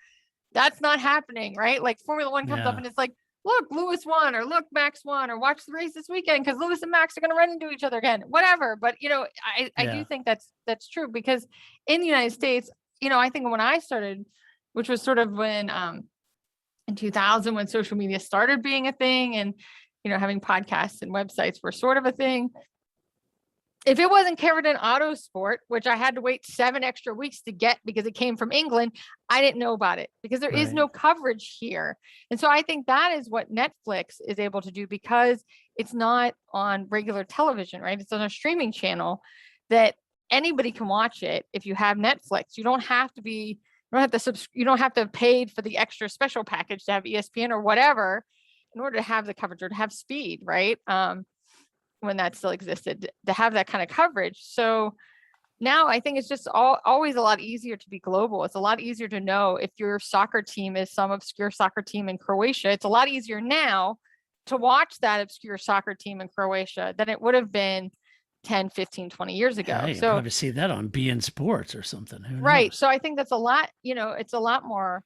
that's not happening, right? Like Formula One comes up and it's like, look, Lewis won, or look, Max won, or watch the race this weekend because Lewis and Max are going to run into each other again, whatever. But, I do think that's true because in the United States, I think when I started, which was sort of when in 2000, when social media started being a thing and, having podcasts and websites were sort of a thing. If it wasn't covered in Autosport, which I had to wait 7 extra weeks to get because it came from England, I didn't know about it because there is no coverage here. And so I think that is what Netflix is able to do because it's not on regular television, right? It's on a streaming channel that anybody can watch it. If you have Netflix, you don't have to pay for the extra special package to have ESPN or whatever in order to have the coverage or to have speed, right? When that still existed, to have that kind of coverage. So now I think it's just always a lot easier to be global. It's a lot easier to know if your soccer team is some obscure soccer team in Croatia. It's a lot easier now to watch that obscure soccer team in Croatia than it would have been 10, 15, 20 years ago. Yeah, you so probably see that on BN Sports or something. Right. So I think that's a lot, it's a lot more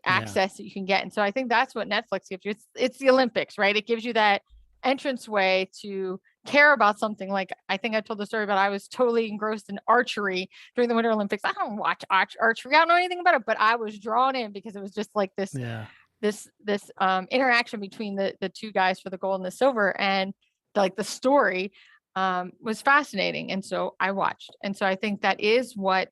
access that you can get. And so I think that's what Netflix gives you. It's the Olympics, right? It gives you that entranceway to care about something. Like I think I told the story about I was totally engrossed in archery during the Winter Olympics. I don't watch archery. I don't know anything about it, but I was drawn in because it was just like this interaction between the two guys for the gold and the silver, and like the story was fascinating. And so I watched. And so I think that is what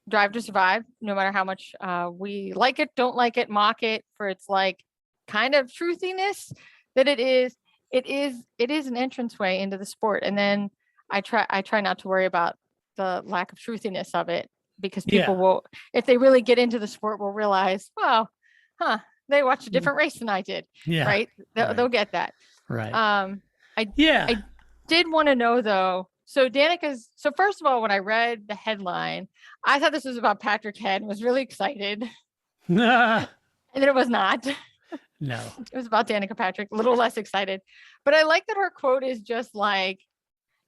Drive to Survive, no matter how much we like it, don't like it, mock it for its like kind of truthiness, that it is an entranceway into the sport. And then I try not to worry about the lack of truthiness of it because people will, if they really get into the sport, will realize, well, they watched a different race than I did. Yeah. Right. They'll get that. Right. I did want to know though. So first of all, when I read the headline, I thought this was about Patrick Head and was really excited. And then it was not. No, it was about Danica Patrick, a little less excited, but I like that her quote is just like,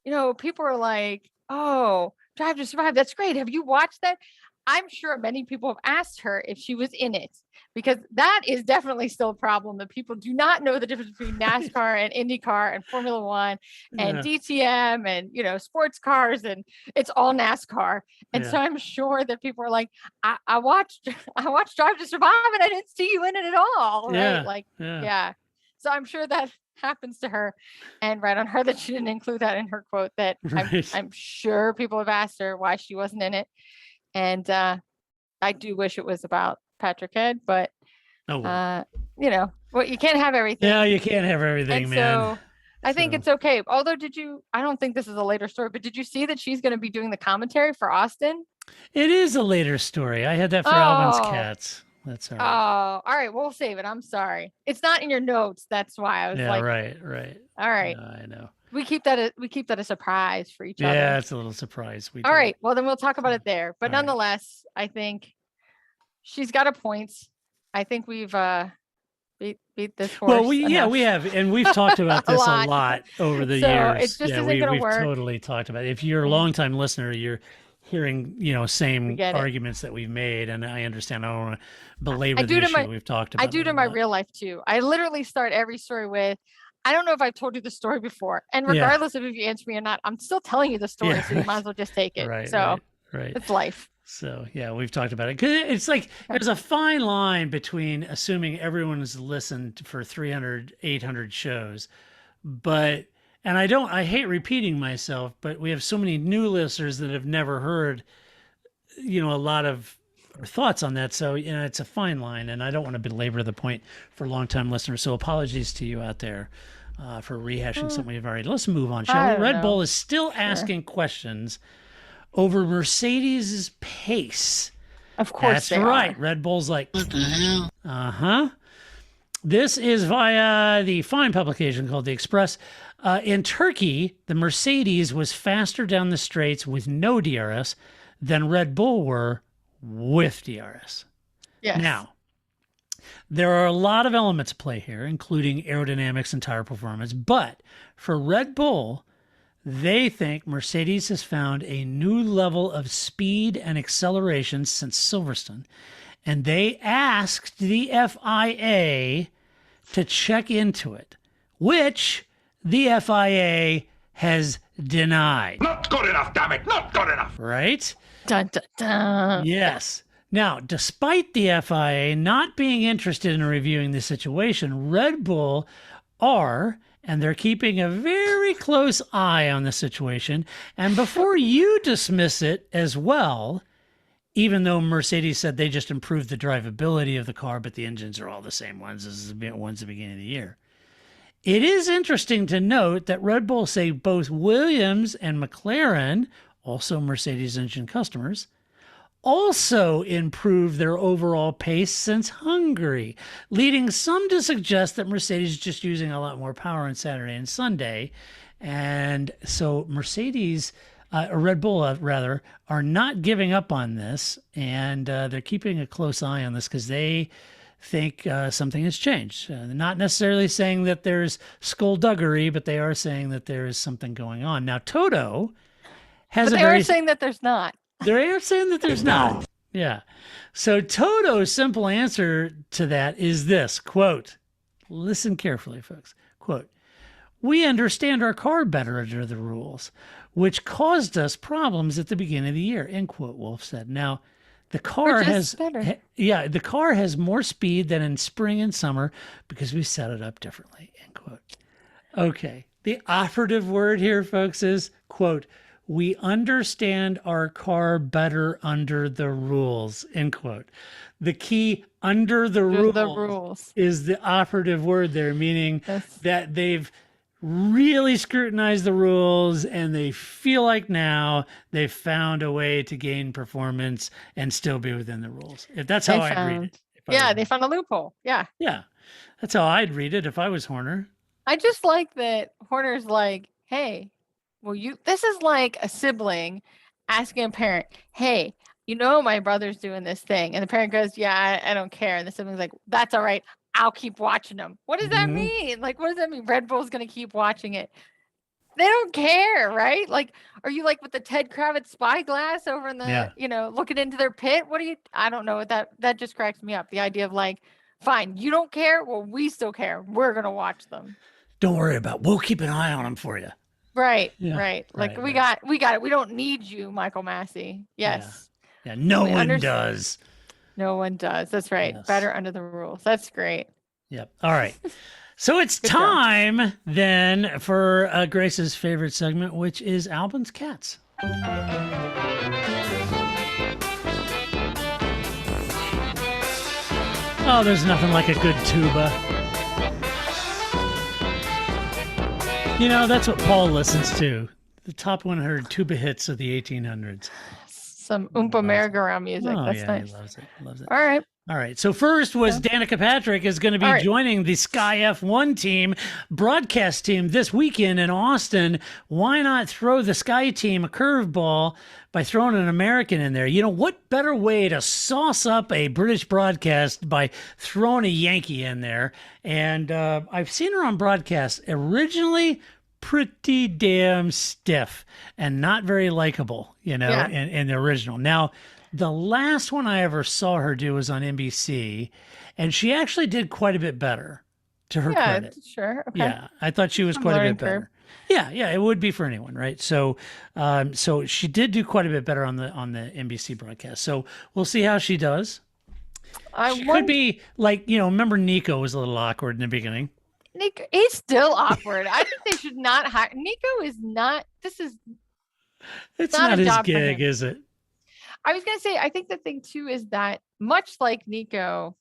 people are like, oh, Drive to Survive, that's great. Have you watched that? I'm sure many people have asked her if she was in it, because that is definitely still a problem, that people do not know the difference between NASCAR and IndyCar and Formula One and DTM and, sports cars, and it's all NASCAR. And so I'm sure that people are like, I watched Drive to Survive and I didn't see you in it at all. Right. So I'm sure that happens to her, and right on her that she didn't include that in her quote, that I'm sure people have asked her why she wasn't in it. And I do wish it was about Patrick Head, but you can't have everything. Yeah, you can't have everything, and man. So I think it's okay. Although I don't think this is a later story, but did you see that she's going to be doing the commentary for Austin? It is a later story. I had that for Alvin's Cats. That's all right. Oh, all right. We'll save it. I'm sorry. It's not in your notes. That's why I was like, right. All right. I know. We keep that a surprise for each other. Yeah, it's a little surprise. All right. Well, then we'll talk about it there. But nonetheless, I think she's got a point. I think we've beat this horse. Well, we have, and we've talked about this a lot over the years. It just isn't going to work. We've totally talked about it. If you're a longtime listener, you're hearing, same arguments that we've made, and I understand. I don't want to belabor the issue we've talked about. I do to my real life too. I literally start every story with, I don't know if I've told you the story before, and regardless of if you answer me or not, I'm still telling you the story, so you might as well just take it. Right. It's life. So we've talked about it, because it's like there's a fine line between assuming everyone's listened for 300, 800 shows, and I hate repeating myself, but we have so many new listeners that have never heard, a lot of our thoughts on that. So, it's a fine line, and I don't want to belabor the point for longtime listeners. So apologies to you out there for rehashing something we've already. Let's move on, shall we? Red Bull is still asking questions over Mercedes' pace Of course That's they right. are. Red Bull's like, what the hell? Uh-huh. This is via the fine publication called The Express. In Turkey, the Mercedes was faster down the straights with no DRS than Red Bull were with DRS. Yes. Now, there are a lot of elements at play here, including aerodynamics and tire performance. But for Red Bull, they think Mercedes has found a new level of speed and acceleration since Silverstone. And they asked the FIA to check into it, which the FIA has denied. Not good enough, damn it! Not good enough! Right? Dun, dun, dun. Yes. Now, despite the FIA not being interested in reviewing the situation, Red Bull are, and they're keeping a very close eye on the situation. And before you dismiss it as well, even though Mercedes said they just improved the drivability of the car, but the engines are all the same ones as the ones at the beginning of the year. It is interesting to note that Red Bull say both Williams and McLaren, also Mercedes engine customers, also improved their overall pace since Hungary, leading some to suggest that Mercedes is just using a lot more power on Saturday and Sunday. And so Mercedes, or Red Bull rather, are not giving up on this, and they're keeping a close eye on this because they think something has changed. They're not necessarily saying that there's skullduggery, but they are saying that there is something going on. Now, Toto has But a they very... are saying that there's not. They are saying that there's not. Yeah. So Toto's simple answer to that is this, quote, listen carefully, folks, quote, we understand our car better under the rules, which caused us problems at the beginning of the year, end quote, Wolf said. Now, the car has, the car has more speed than in spring and summer because we set it up differently, end quote. Okay. The operative word here, folks, is, quote, we understand our car better under the rules, end quote. The key under the rules is the operative word there, meaning that they've really scrutinized the rules and they feel like now they've found a way to gain performance and still be within the rules. If that's how I'd read it. Yeah, they found a loophole. Yeah. Yeah. That's how I'd read it if I was Horner. I just like that Horner's like, hey, well, this is like a sibling asking a parent, hey, you know, my brother's doing this thing. And the parent goes, yeah, I don't care. And the sibling's like, that's all right. I'll keep watching them. What does that mean? Like, what does that mean? Red Bull's going to keep watching it. They don't care, right? Like, are you like with the Ted Kravitz spyglass over in the, looking into their pit? I don't know. That just cracks me up. The idea of like, fine, you don't care. Well, we still care. We're going to watch them. Don't worry about it. We'll keep an eye on them for you. Right. Like we got it. We don't need you, Michael Massey. Yes. Yeah. No one does. No one does. That's right. Yes. Better under the rules. That's great. Yep. All right. So it's time then for Grace's favorite segment, which is Albin's Cats. Oh, there's nothing like a good tuba. You know, that's what Paul listens to. The top 100 tuba hits of the 1800s. Some Oompa merry-go-round music. Oh, that's nice. He loves it. Loves it. All right. All right. So first was Danica Patrick is going to be joining the Sky F1 team, broadcast team this weekend in Austin. Why not throw the Sky team a curveball by throwing an American in there? You know, what better way to sauce up a British broadcast by throwing a Yankee in there? And I've seen her on broadcast originally pretty damn stiff and not very likable, in the original. Now, the last one I ever saw her do was on NBC, and she actually did quite a bit better, to her credit. Sure. Okay. Yeah, I thought she was quite a bit better. Yeah, it would be for anyone, right? So, so she did do quite a bit better on the NBC broadcast. So we'll see how she does. She could be like, remember Nico was a little awkward in the beginning. Nico, he's still awkward. I think they should not hire. Nico is not. It's not his gig, is it? I was gonna say, I think the thing too is that much like Nico,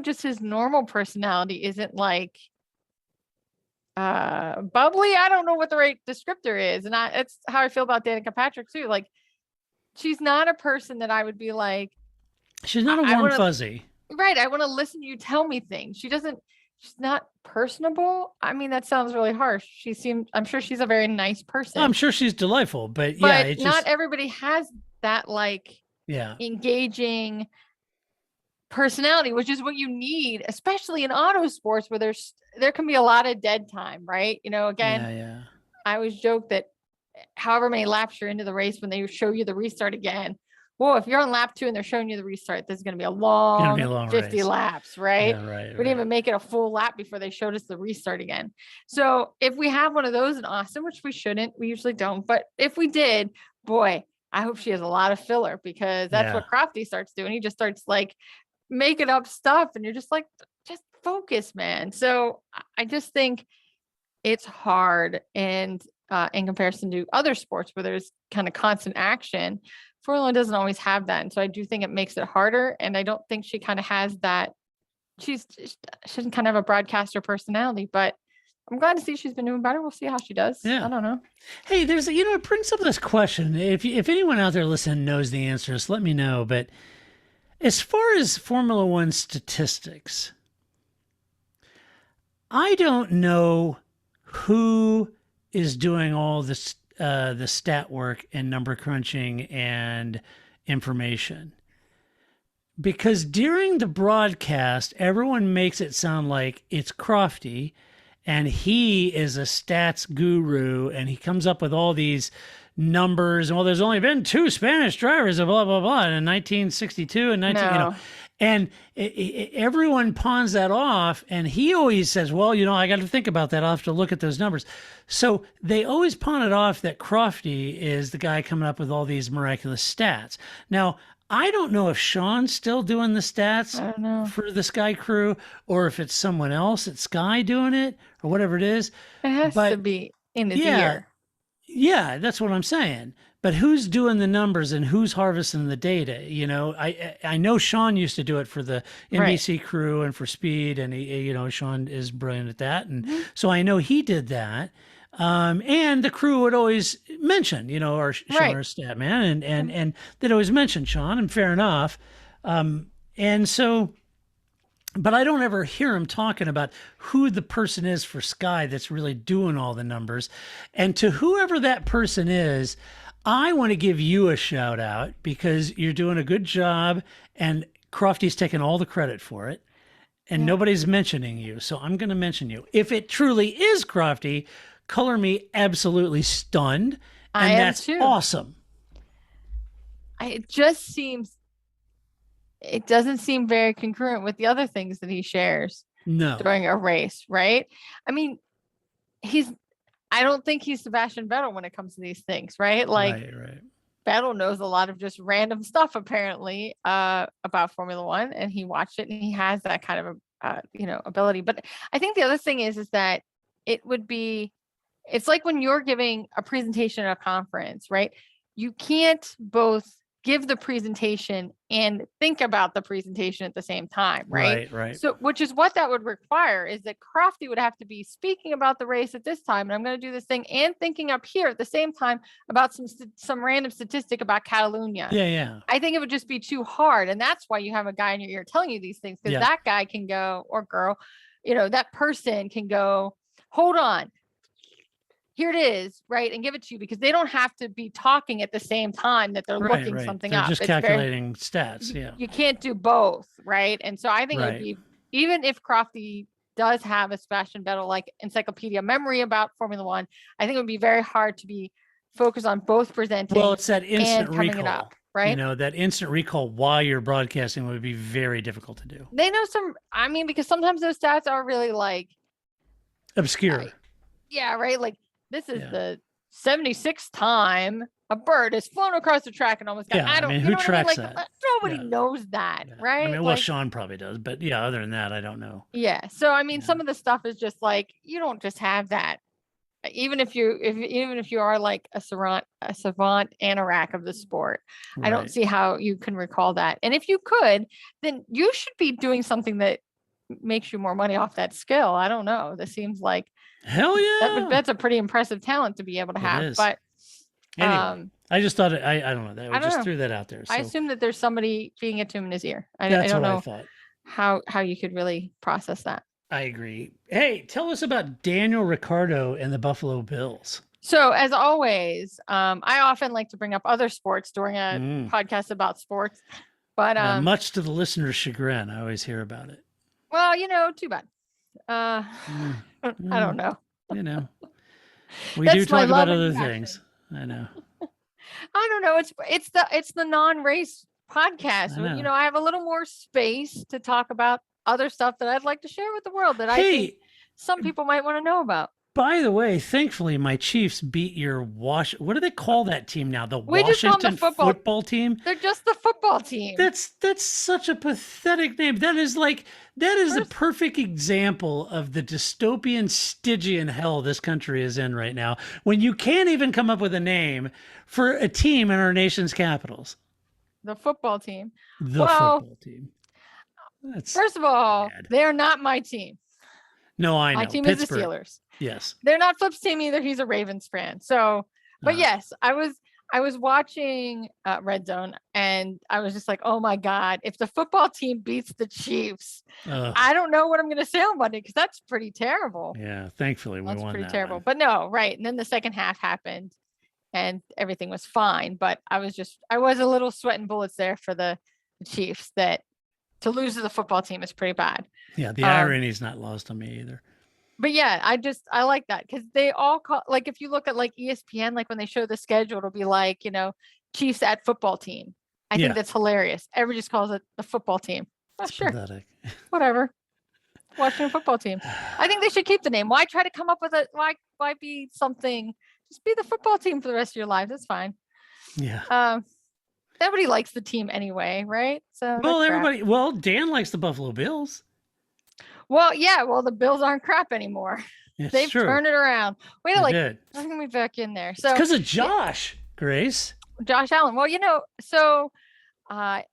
just his normal personality isn't like bubbly. I don't know what the right descriptor is, and it's how I feel about Danica Patrick too. Like, she's not a person that I would be like, She's not a I warm wanna- fuzzy. right. I want to listen to you tell me things. She's not personable. I mean, that sounds really harsh. I'm sure she's a very nice person. I'm sure she's delightful, but yeah, but it's not just, everybody has that like yeah. engaging personality, which is what you need, especially in auto sports where there can be a lot of dead time, right? Again, Yeah. I always joke that however many laps you're into the race, when they show you the restart again, well, if you're on lap 2 and they're showing you the restart, this is going to be a long 50 race. laps, right? Yeah, right. We didn't even make it a full lap before they showed us the restart again. So if we have one of those in Austin, which we shouldn't, we usually don't, but if we did, boy, I hope she has a lot of filler, because that's what Crofty starts doing. He just starts like making up stuff and you're just like, just focus, man. So I just think it's hard. And in comparison to other sports where there's kind of constant action, Formula One doesn't always have that. And so I do think it makes it harder. And I don't think she kind of has that. She doesn't kind of have a broadcaster personality, but I'm glad to see she's been doing better. We'll see how she does. Yeah. I don't know. Hey, it brings up this question. If anyone out there listening knows the answers, let me know. But as far as Formula One statistics, I don't know who is doing all this the stat work and number crunching and information, because during the broadcast everyone makes it sound like it's Crofty and he is a stats guru and he comes up with all these numbers and, well, there's only been 2 Spanish drivers of blah blah blah in 1962 and 19 and everyone pawns that off, and he always says, well, I got to think about that. I'll have to look at those numbers. So they always pawn it off that Crofty is the guy coming up with all these miraculous stats. Now, I don't know if Sean's still doing the stats for the Sky crew, or if it's someone else at Sky doing it, or whatever it is. It has to be in his ear. Yeah, that's what I'm saying. But who's doing the numbers and who's harvesting the data? I know Sean used to do it for the NBC crew and for Speed, and Sean is brilliant at that, and so I know he did that. And the crew would always mention, our Sean, our stat man, and they'd always mention Sean, and fair enough. And so, but I don't ever hear him talking about who the person is for Sky that's really doing all the numbers. And to whoever that person is, I want to give you a shout out, because you're doing a good job and Crofty's taking all the credit for it and nobody's mentioning you. So I'm going to mention you. If it truly is Crofty, color me absolutely stunned. And that's awesome. It doesn't seem very congruent with the other things that he shares during a race, right? I mean, I don't think he's Sebastian Vettel when it comes to these things, right? Like, Vettel knows a lot of just random stuff apparently about Formula One, and he watched it, and he has that kind of ability. But I think the other thing is that it's like when you're giving a presentation at a conference, right? You can't both give the presentation and think about the presentation at the same time, right? Right. So, which is what that would require, is that Crofty would have to be speaking about the race at this time, and I'm going to do this thing, and thinking up here at the same time about some random statistic about Catalunya. Yeah. I think it would just be too hard, and that's why you have a guy in your ear telling you these things, because that guy can go, or girl, that person can go, hold on, here it is, right? And give it to you, because they don't have to be talking at the same time that they're looking something they're up. Just calculating stats. Yeah. You can't do both, right? And so I think it would be, even if Crofty does have a Sebastian Vettel like encyclopedia memory about Formula One, I think it would be very hard to be focused on both presenting. Well, it's that instant recall, up, right? That instant recall while you're broadcasting would be very difficult to do. They know because sometimes those stats are really like obscure. Right? Like, this is the 76th time a bird has flown across the track and almost got. I mean, who tracks that? Nobody knows that, right? I mean, well, Sean probably does, but other than that, I don't know. Yeah. So I mean, some of the stuff is just like, you don't just have that. Even if you are like a savant anorak of the sport, I don't see how you can recall that. And if you could, then you should be doing something that makes you more money off that skill. I don't know. This seems like hell yeah. That's a pretty impressive talent to be able to have. But Anyway, I just thought I don't know. I don't just know. threw that out there. So I assume that there's somebody feeding it to him in his ear. I that's don't what I know thought. how you could really process that. I agree. Hey, tell us about Daniel Ricciardo and the Buffalo Bills. So as always, I often like to bring up other sports during a podcast about sports, but much to the listener's chagrin, I always hear about it. well, too bad. I don't know. We do talk about other things. I know. I don't know. It's the non-race podcast. I have a little more space to talk about other stuff that I'd like to share with the world that I think some people might want to know about. By the way, thankfully, my Chiefs beat your what do they call that team now? The We just call them Washington the football team? They're just the football team. That's such a pathetic name. That is a perfect example of the dystopian Stygian hell this country is in right now, when you can't even come up with a name for a team in our nation's capitals. The football team. Football team. First of all, they're not my team. No, I know. My team Pittsburgh. is the Steelers. Yes. They're not Flip's team either. He's a Ravens fan. So, but yes, I was watching Red Zone and I was just like, oh my God, if the football team beats the Chiefs, I don't know what I'm going to say on Monday because that's pretty terrible. Yeah. Thankfully, we won that. That's pretty terrible. But no, right. And then the second half happened and everything was fine. But I was a little sweating bullets there for the Chiefs, that to lose to the football team is pretty bad. Yeah. The irony is not lost on me either. But yeah, I like that because they all call, like, if you look at like ESPN, like when they show the schedule, it'll be like, Chiefs at football team. I think that's hilarious. Everybody just calls it the football team. Oh, sure. Pathetic. Whatever. Washington football team. I think they should keep the name. Why try to come up with why be something? Just be the football team for the rest of your life. That's fine. Yeah. Everybody likes the team anyway, right? So Dan likes the Buffalo Bills. Well, yeah. Well, the Bills aren't crap anymore. They've turned it around. Wait till bring me back in there. So because of Josh, Grace. Josh Allen. Well, my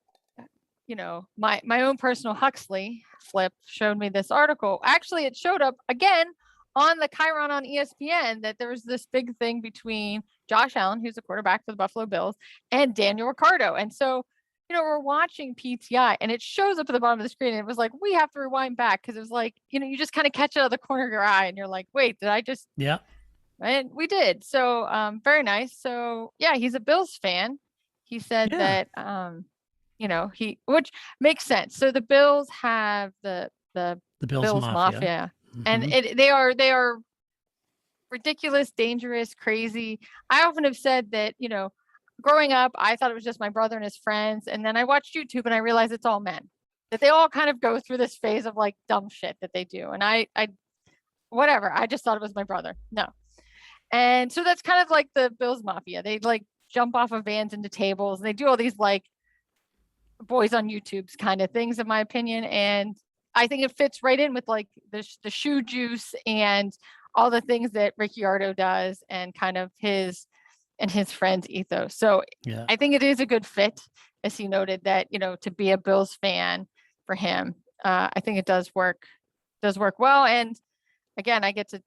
own personal Huxley flip showed me this article. Actually, it showed up again on the Chiron on ESPN that there was this big thing between Josh Allen, who's the quarterback for the Buffalo Bills, and Daniel Ricciardo. And so, we're watching PTI and it shows up at the bottom of the screen. And it was like, we have to rewind back because it was like, you just kind of catch it out of the corner of your eye and you're like, wait, did I just? Yeah. And we did. So very nice. So yeah, he's a Bills fan. He said that, which makes sense. So the Bills have the Bills Mafia. Mm-hmm. And they are ridiculous, dangerous, crazy. I often have said that, growing up, I thought it was just my brother and his friends. And then I watched YouTube and I realized it's all men, that they all kind of go through this phase of like dumb shit that they do. And I just thought it was my brother. No. And so that's kind of like the Bills Mafia. They like jump off of vans into tables and they do all these like boys on YouTube's kind of things, in my opinion. And I think it fits right in with like the shoe juice and all the things that Ricciardo does and kind of his friends' ethos. So I think it is a good fit, as he noted, that, to be a Bills fan for him. I think it does work well. And again, I get to,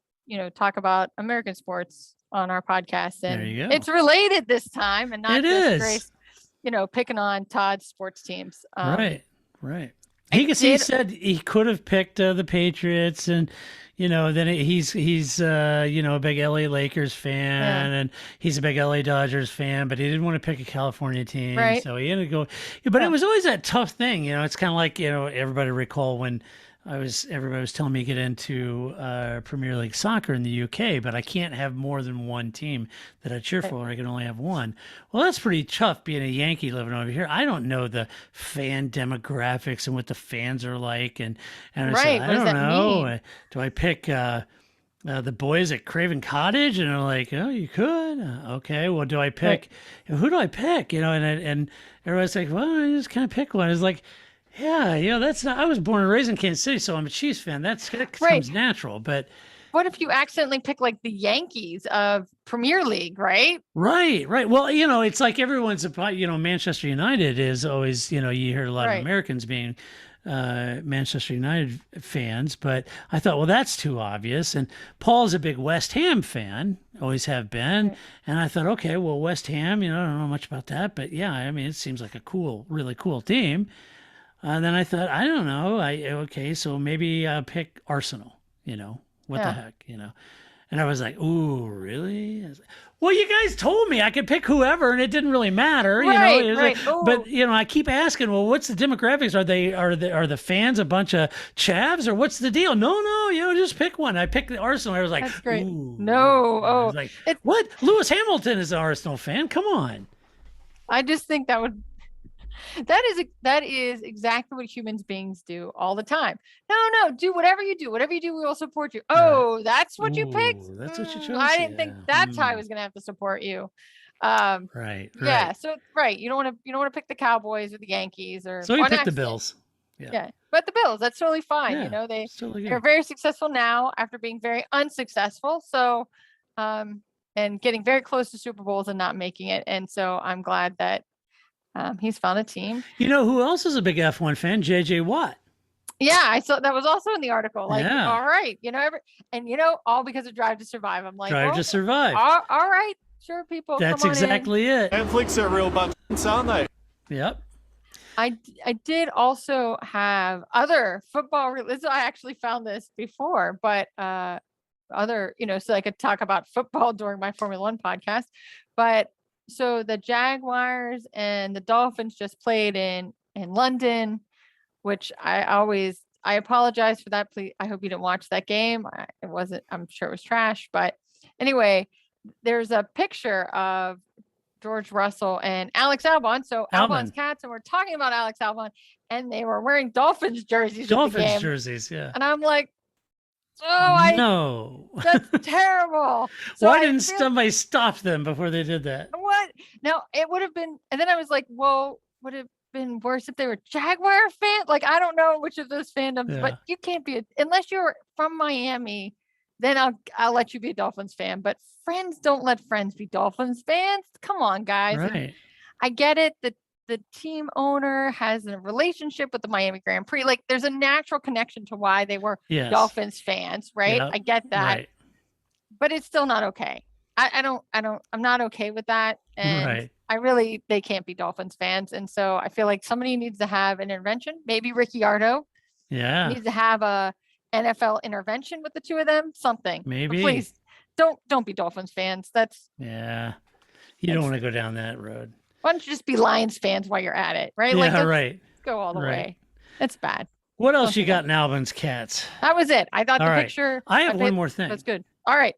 talk about American sports on our podcast, and it's related this time and not just Grace, picking on Todd's sports teams. Right. He said he could have picked the Patriots, and then he's a big LA Lakers fan, and he's a big LA Dodgers fan, but he didn't want to pick a California team, so he ended up going. But it was always that tough thing, it's kind of like everybody recall when everybody was telling me to get into Premier League soccer in the UK, but I can't have more than one team that I cheer for. I can only have one. Well, that's pretty tough being a Yankee living over here. I don't know the fan demographics and what the fans are like, and I said, I don't know. Do I pick the boys at Craven Cottage? And they're like, oh, you could. Okay. Well, do I pick? Who do I pick? And everybody's like, well, I just kind of pick one. It's like, yeah, that's not. I was born and raised in Kansas City, so I'm a Chiefs fan. That comes natural. But what if you accidentally pick like the Yankees of Premier League, right? Right. Well, it's like everyone's, Manchester United is always, you hear a lot of Americans being Manchester United fans, but I thought, well, that's too obvious. And Paul's a big West Ham fan, always have been. Right. And I thought, okay, well, West Ham, I don't know much about that, but yeah, I mean, it seems like a really cool team. Then I thought, I don't know. Okay, so maybe I'll pick Arsenal, what the heck, And I was like, ooh, really? I was like, well, you guys told me I could pick whoever, and it didn't really matter, Right, It was right. like, but I keep asking, well, what's the demographics? Are the fans a bunch of chavs, or what's the deal? No, just pick one. I picked the Arsenal. I was like, That's great. ooh. No, I was oh, like, what? Lewis Hamilton is an Arsenal fan. Come on. I just think that is exactly what humans beings do all the time. No, do whatever you do. Whatever you do, we will support you. Oh, that's what you picked? Ooh, that's what you chose? I didn't think Yeah. that's how I was gonna have to support you. Right. Yeah, so right. You don't want to pick the Cowboys or the Yankees or So you on picked the accident. Bills. Yeah. But the Bills, that's totally fine. Yeah, They it's totally they're good. very successful now after being very unsuccessful. So and getting very close to Super Bowls and not making it. And so I'm glad that he's found a team. You know who else is a big F1 fan? JJ Watt. Yeah, I saw that was also in the article. Like, Yeah. all right, all because of Drive to Survive. I'm like, Drive to Survive. all right, sure, people. That's come on in. exactly it. Netflix are real buttons, aren't they? Yep. I did also have other football. I actually found this before, but other, so I could talk about football during my Formula One podcast. But so the Jaguars and the Dolphins just played in London, which I apologize for that. Please, I hope you didn't watch that game. I'm sure it was trash. But anyway, there's a picture of George Russell and Alex Albon. So Albon's cats, and we're talking about Alex Albon, and they were wearing Dolphins jerseys. Dolphins jerseys, yeah. And I'm like, oh, no. That's terrible. So Why didn't somebody stop them before they did that? What? No, it would have been. And then I was like, well, would it have been worse if they were Jaguar fans? Like, I don't know which of those fandoms, but you can't be unless you're from Miami. Then I'll let you be a Dolphins fan. But friends don't let friends be Dolphins fans. Come on, guys. Right. I get it that the team owner has a relationship with the Miami Grand Prix. Like, there's a natural connection to why they were Dolphins fans, right? Yep. I get that, right. But it's still not okay. I'm not okay with that. And right. They can't be Dolphins fans. And so I feel like somebody needs to have an intervention. Maybe Ricciardo needs to have a NFL intervention with the two of them, something. Maybe. But please don't be Dolphins fans. You don't want to go down that road. Why don't you just be Lions fans while you're at it, right? Yeah, like, go all the way. It's bad. What else you got in Albin's cats? That was it. I thought the right. picture. I have one more thing. That's good. All right.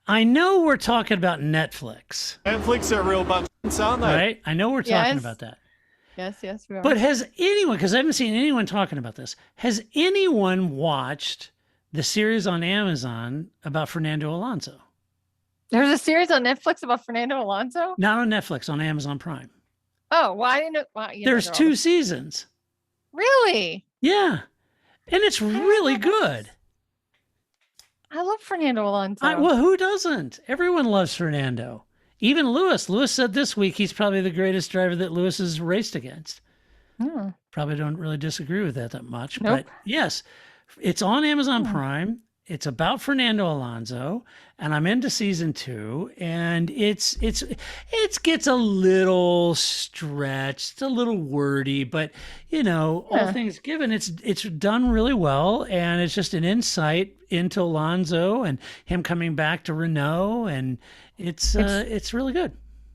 I know we're talking about Netflix. Netflix are real buttons, aren't they? Right? I know we're talking about that. Yes, we are. But has anyone, because I haven't seen anyone talking about this, has anyone watched the series on Amazon about Fernando Alonso? There's a series on Netflix about Fernando Alonso? Not on Netflix, on Amazon Prime. Oh, well, I didn't know. Well, There's 2 seasons. Really? Yeah. And it's really good. I love Fernando Alonso. Well, who doesn't? Everyone loves Fernando. Even Lewis. Lewis said this week he's probably the greatest driver that Lewis has raced against. Probably don't really disagree with that much. Nope. But yes, it's on Amazon Prime. It's about Fernando Alonso, and I'm into season 2, and it gets a little stretched, a little wordy, but all things given, it's done really well, and it's just an insight into Alonso and him coming back to Renault, and it's really good.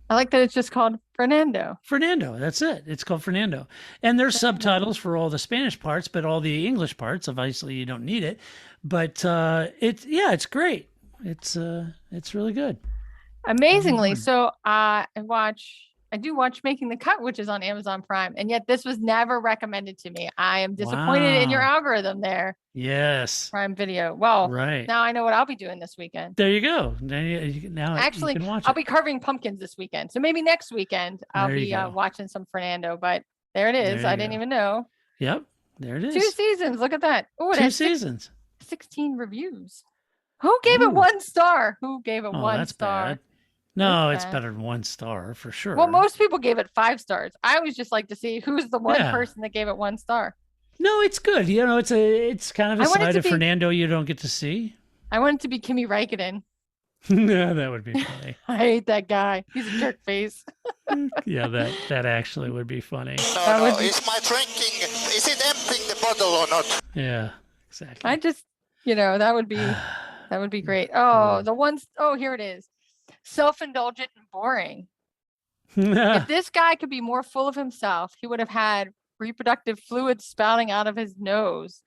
I like that it's just called Fernando. Fernando, that's it. It's called Fernando. And there's subtitles for all the Spanish parts, but all the English parts, obviously you don't need it. But it's great. It's really good. Amazingly. So I do watch Making the Cut, which is on Amazon Prime. And yet this was never recommended to me. I am disappointed in your algorithm there. Yes. Prime Video. Well, right. Now I know what I'll be doing this weekend. There you go. Now actually, you can watch I'll be carving pumpkins this weekend. So maybe next weekend I'll be watching some Fernando. But there it is. I didn't even know. Yep. There it is. 2 seasons. Look at that. Oh, 2 seasons. 16 reviews. Who gave it 1 star? Who gave it 1 that's star? Bad. No, It's it's bad. better than 1 star for sure. Well, most people gave it 5 stars. I always just like to see who's the one Yeah. person that gave it 1 star. No, it's good. You know, it's kind of a I want it side to of be- Fernando you don't get to see. I want it to be Kimi Räikkönen. No, that would be funny. I hate that guy. He's a jerk face. Yeah, that actually would be funny. That would be- Is my drinking, is it emptying the bottle or not? Yeah, exactly. I just, that would be great. Oh, the ones. Oh, here it is. Self-indulgent and boring. If this guy could be more full of himself, he would have had reproductive fluid spouting out of his nose.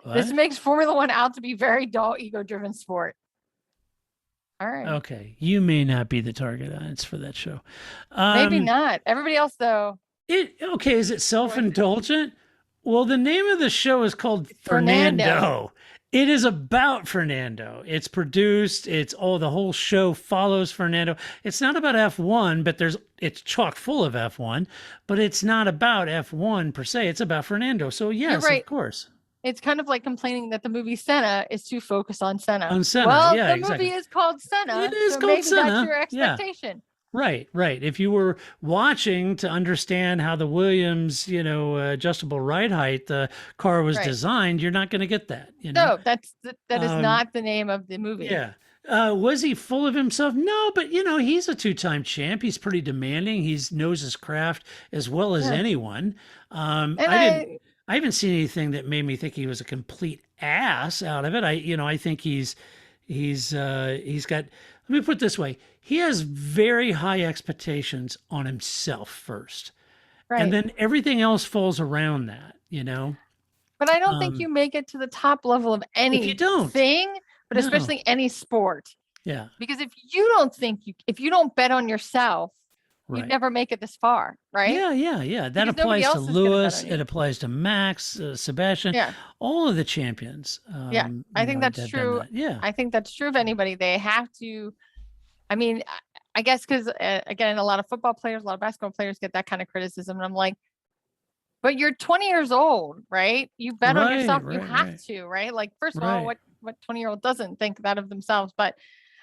This What? makes Formula One out to be very dull, ego-driven sport. All right. Okay, you may not be the target audience for that show. Maybe not. Everybody else, though. Is it self-indulgent? Well, the name of the show is called Fernando. It is about Fernando. It's produced. The whole show follows Fernando. It's not about F1, but it's chock full of F1, but it's not about F1 per se. It's about Fernando. So yes, right. of course. It's kind of like complaining that the movie Senna is too focused on Senna. On Senna, well, yeah, the exactly. movie is called Senna. It is so called maybe Senna, that's your yeah. expectation. Right. If you were watching to understand how the Williams, adjustable ride height car was Right. designed, you're not going to get that. No, that is not the name of the movie. Yeah. Was he full of himself? No, but he's a 2-time champ. He's pretty demanding. He knows his craft as well as anyone. I haven't seen anything that made me think he was a complete ass out of it. I think he's got. Let me put it this way: he has very high expectations on himself first, Right. and then everything else falls around that. But I don't think you make it to the top level of any you don't. thing, but No. especially any sport. Yeah. Because if you don't bet on yourself, Right. you'd never make it this far, right? Yeah. That Because nobody applies else to is gonna bet Lewis. on you. It applies to Max, Sebastian. Yeah. All of the champions. Yeah, I think that's have done true. that. Yeah. I think that's true of anybody. They have to. I mean, I guess because again, a lot of football players, a lot of basketball players get that kind of criticism, and I'm like, but you're 20 years old, right? You bet on yourself. You have to, right? Like, first of all, what 20-year-old doesn't think that of themselves? But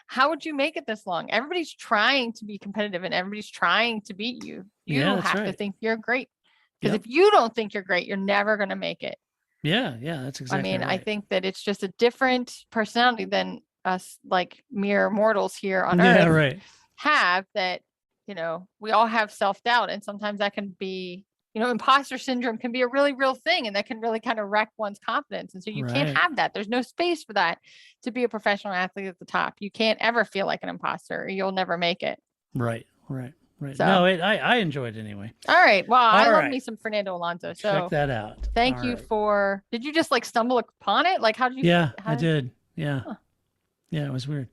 how would you make it this long? Everybody's trying to be competitive, and everybody's trying to beat you. You Yeah, that's have to right. think you're great, because Yep. if you don't think you're great, you're never going to make it. Yeah, that's exactly I mean, right. I think that it's just a different personality than us, like mere mortals here on Yeah, Earth, right. have that. We all have self-doubt, and sometimes that can be, imposter syndrome can be a really real thing, and that can really kind of wreck one's confidence. And so you can't Right. have that. There's no space for that to be a professional athlete at the top. You can't ever feel like an imposter, or you'll never make it. Right. So- No, I enjoyed it anyway. All right. Well, I All love right. me some Fernando Alonso. Check So that out. thank All you right. for, did you just like stumble upon it? Like, how did you? Yeah, how I did. Yeah. Huh. Yeah, it was weird.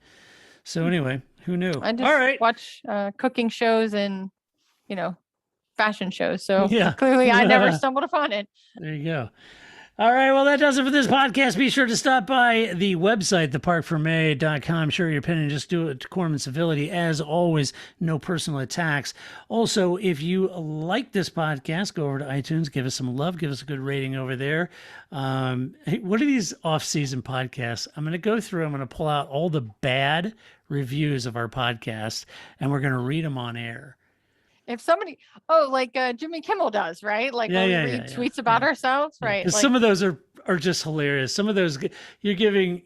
So anyway, who knew? I just All right. watch cooking shows and, fashion shows. So Yeah. clearly I never stumbled upon it. There you go. All right. Well, that does it for this podcast. Be sure to stop by the website, theparcfermé.com. Share your opinion. Just do it to decorum and civility. As always, no personal attacks. Also, if you like this podcast, go over to iTunes, give us some love, give us a good rating over there. Hey, what are these off-season podcasts? I'm going to go through, I'm going to pull out all the bad reviews of our podcast, and we're going to read them on air. If somebody, like Jimmy Kimmel does, right? Like Yeah, when yeah, we read yeah, tweets about ourselves, right? Because Like, some of those are just hilarious. Some of those you're giving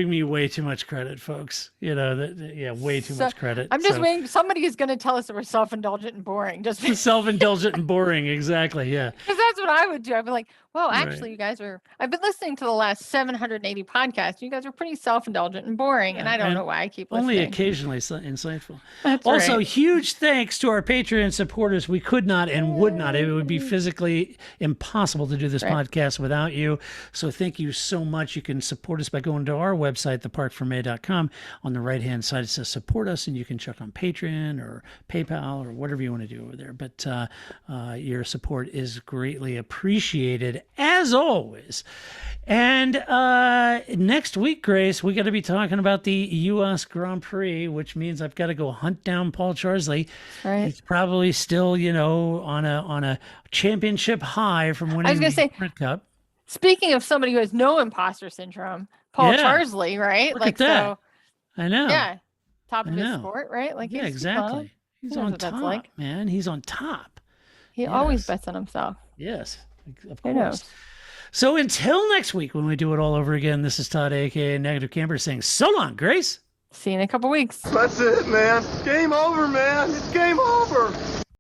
me way too much credit, folks. Way too much credit. I'm just So- waiting. Somebody is going to tell us that we're self-indulgent and boring, just because self-indulgent and boring. Exactly. Yeah. that's what I would do. I'd be like, well, Right. actually, you guys I've been listening to the last 780 podcasts. You guys are pretty self-indulgent and boring, and I don't and know why I keep Only listening. occasionally insightful. That's Also, right. huge thanks to our Patreon supporters. We could not and would not. It would be physically impossible to do this Right. podcast without you. So thank you so much. You can support us by going to our website, theparcfermé.com. On the right-hand side, it says support us, and you can check on Patreon or PayPal or whatever you want to do over there. But your support is greatly appreciated, as always. And next week, Grace, we got to be talking about the U.S. Grand Prix, which means I've got to go hunt down Paul Charsley. Right. He's probably still, on a championship high from winning I was gonna the say- Sprint Cup. Speaking of somebody who has no imposter syndrome, Paul Yeah. Charsley, right? Look like at that. so. I know. Yeah. top of I his know. sport, right? Like Yeah, he's exactly. He's knows on what that's top, like. man. He's on top. He always Yes. bets on himself. Yes, of Who course. knows? So until next week when we do it all over again, this is Todd, aka Negative Camper, saying so long, Grace. See you in a couple weeks. That's it, man. Game over, man. It's game over.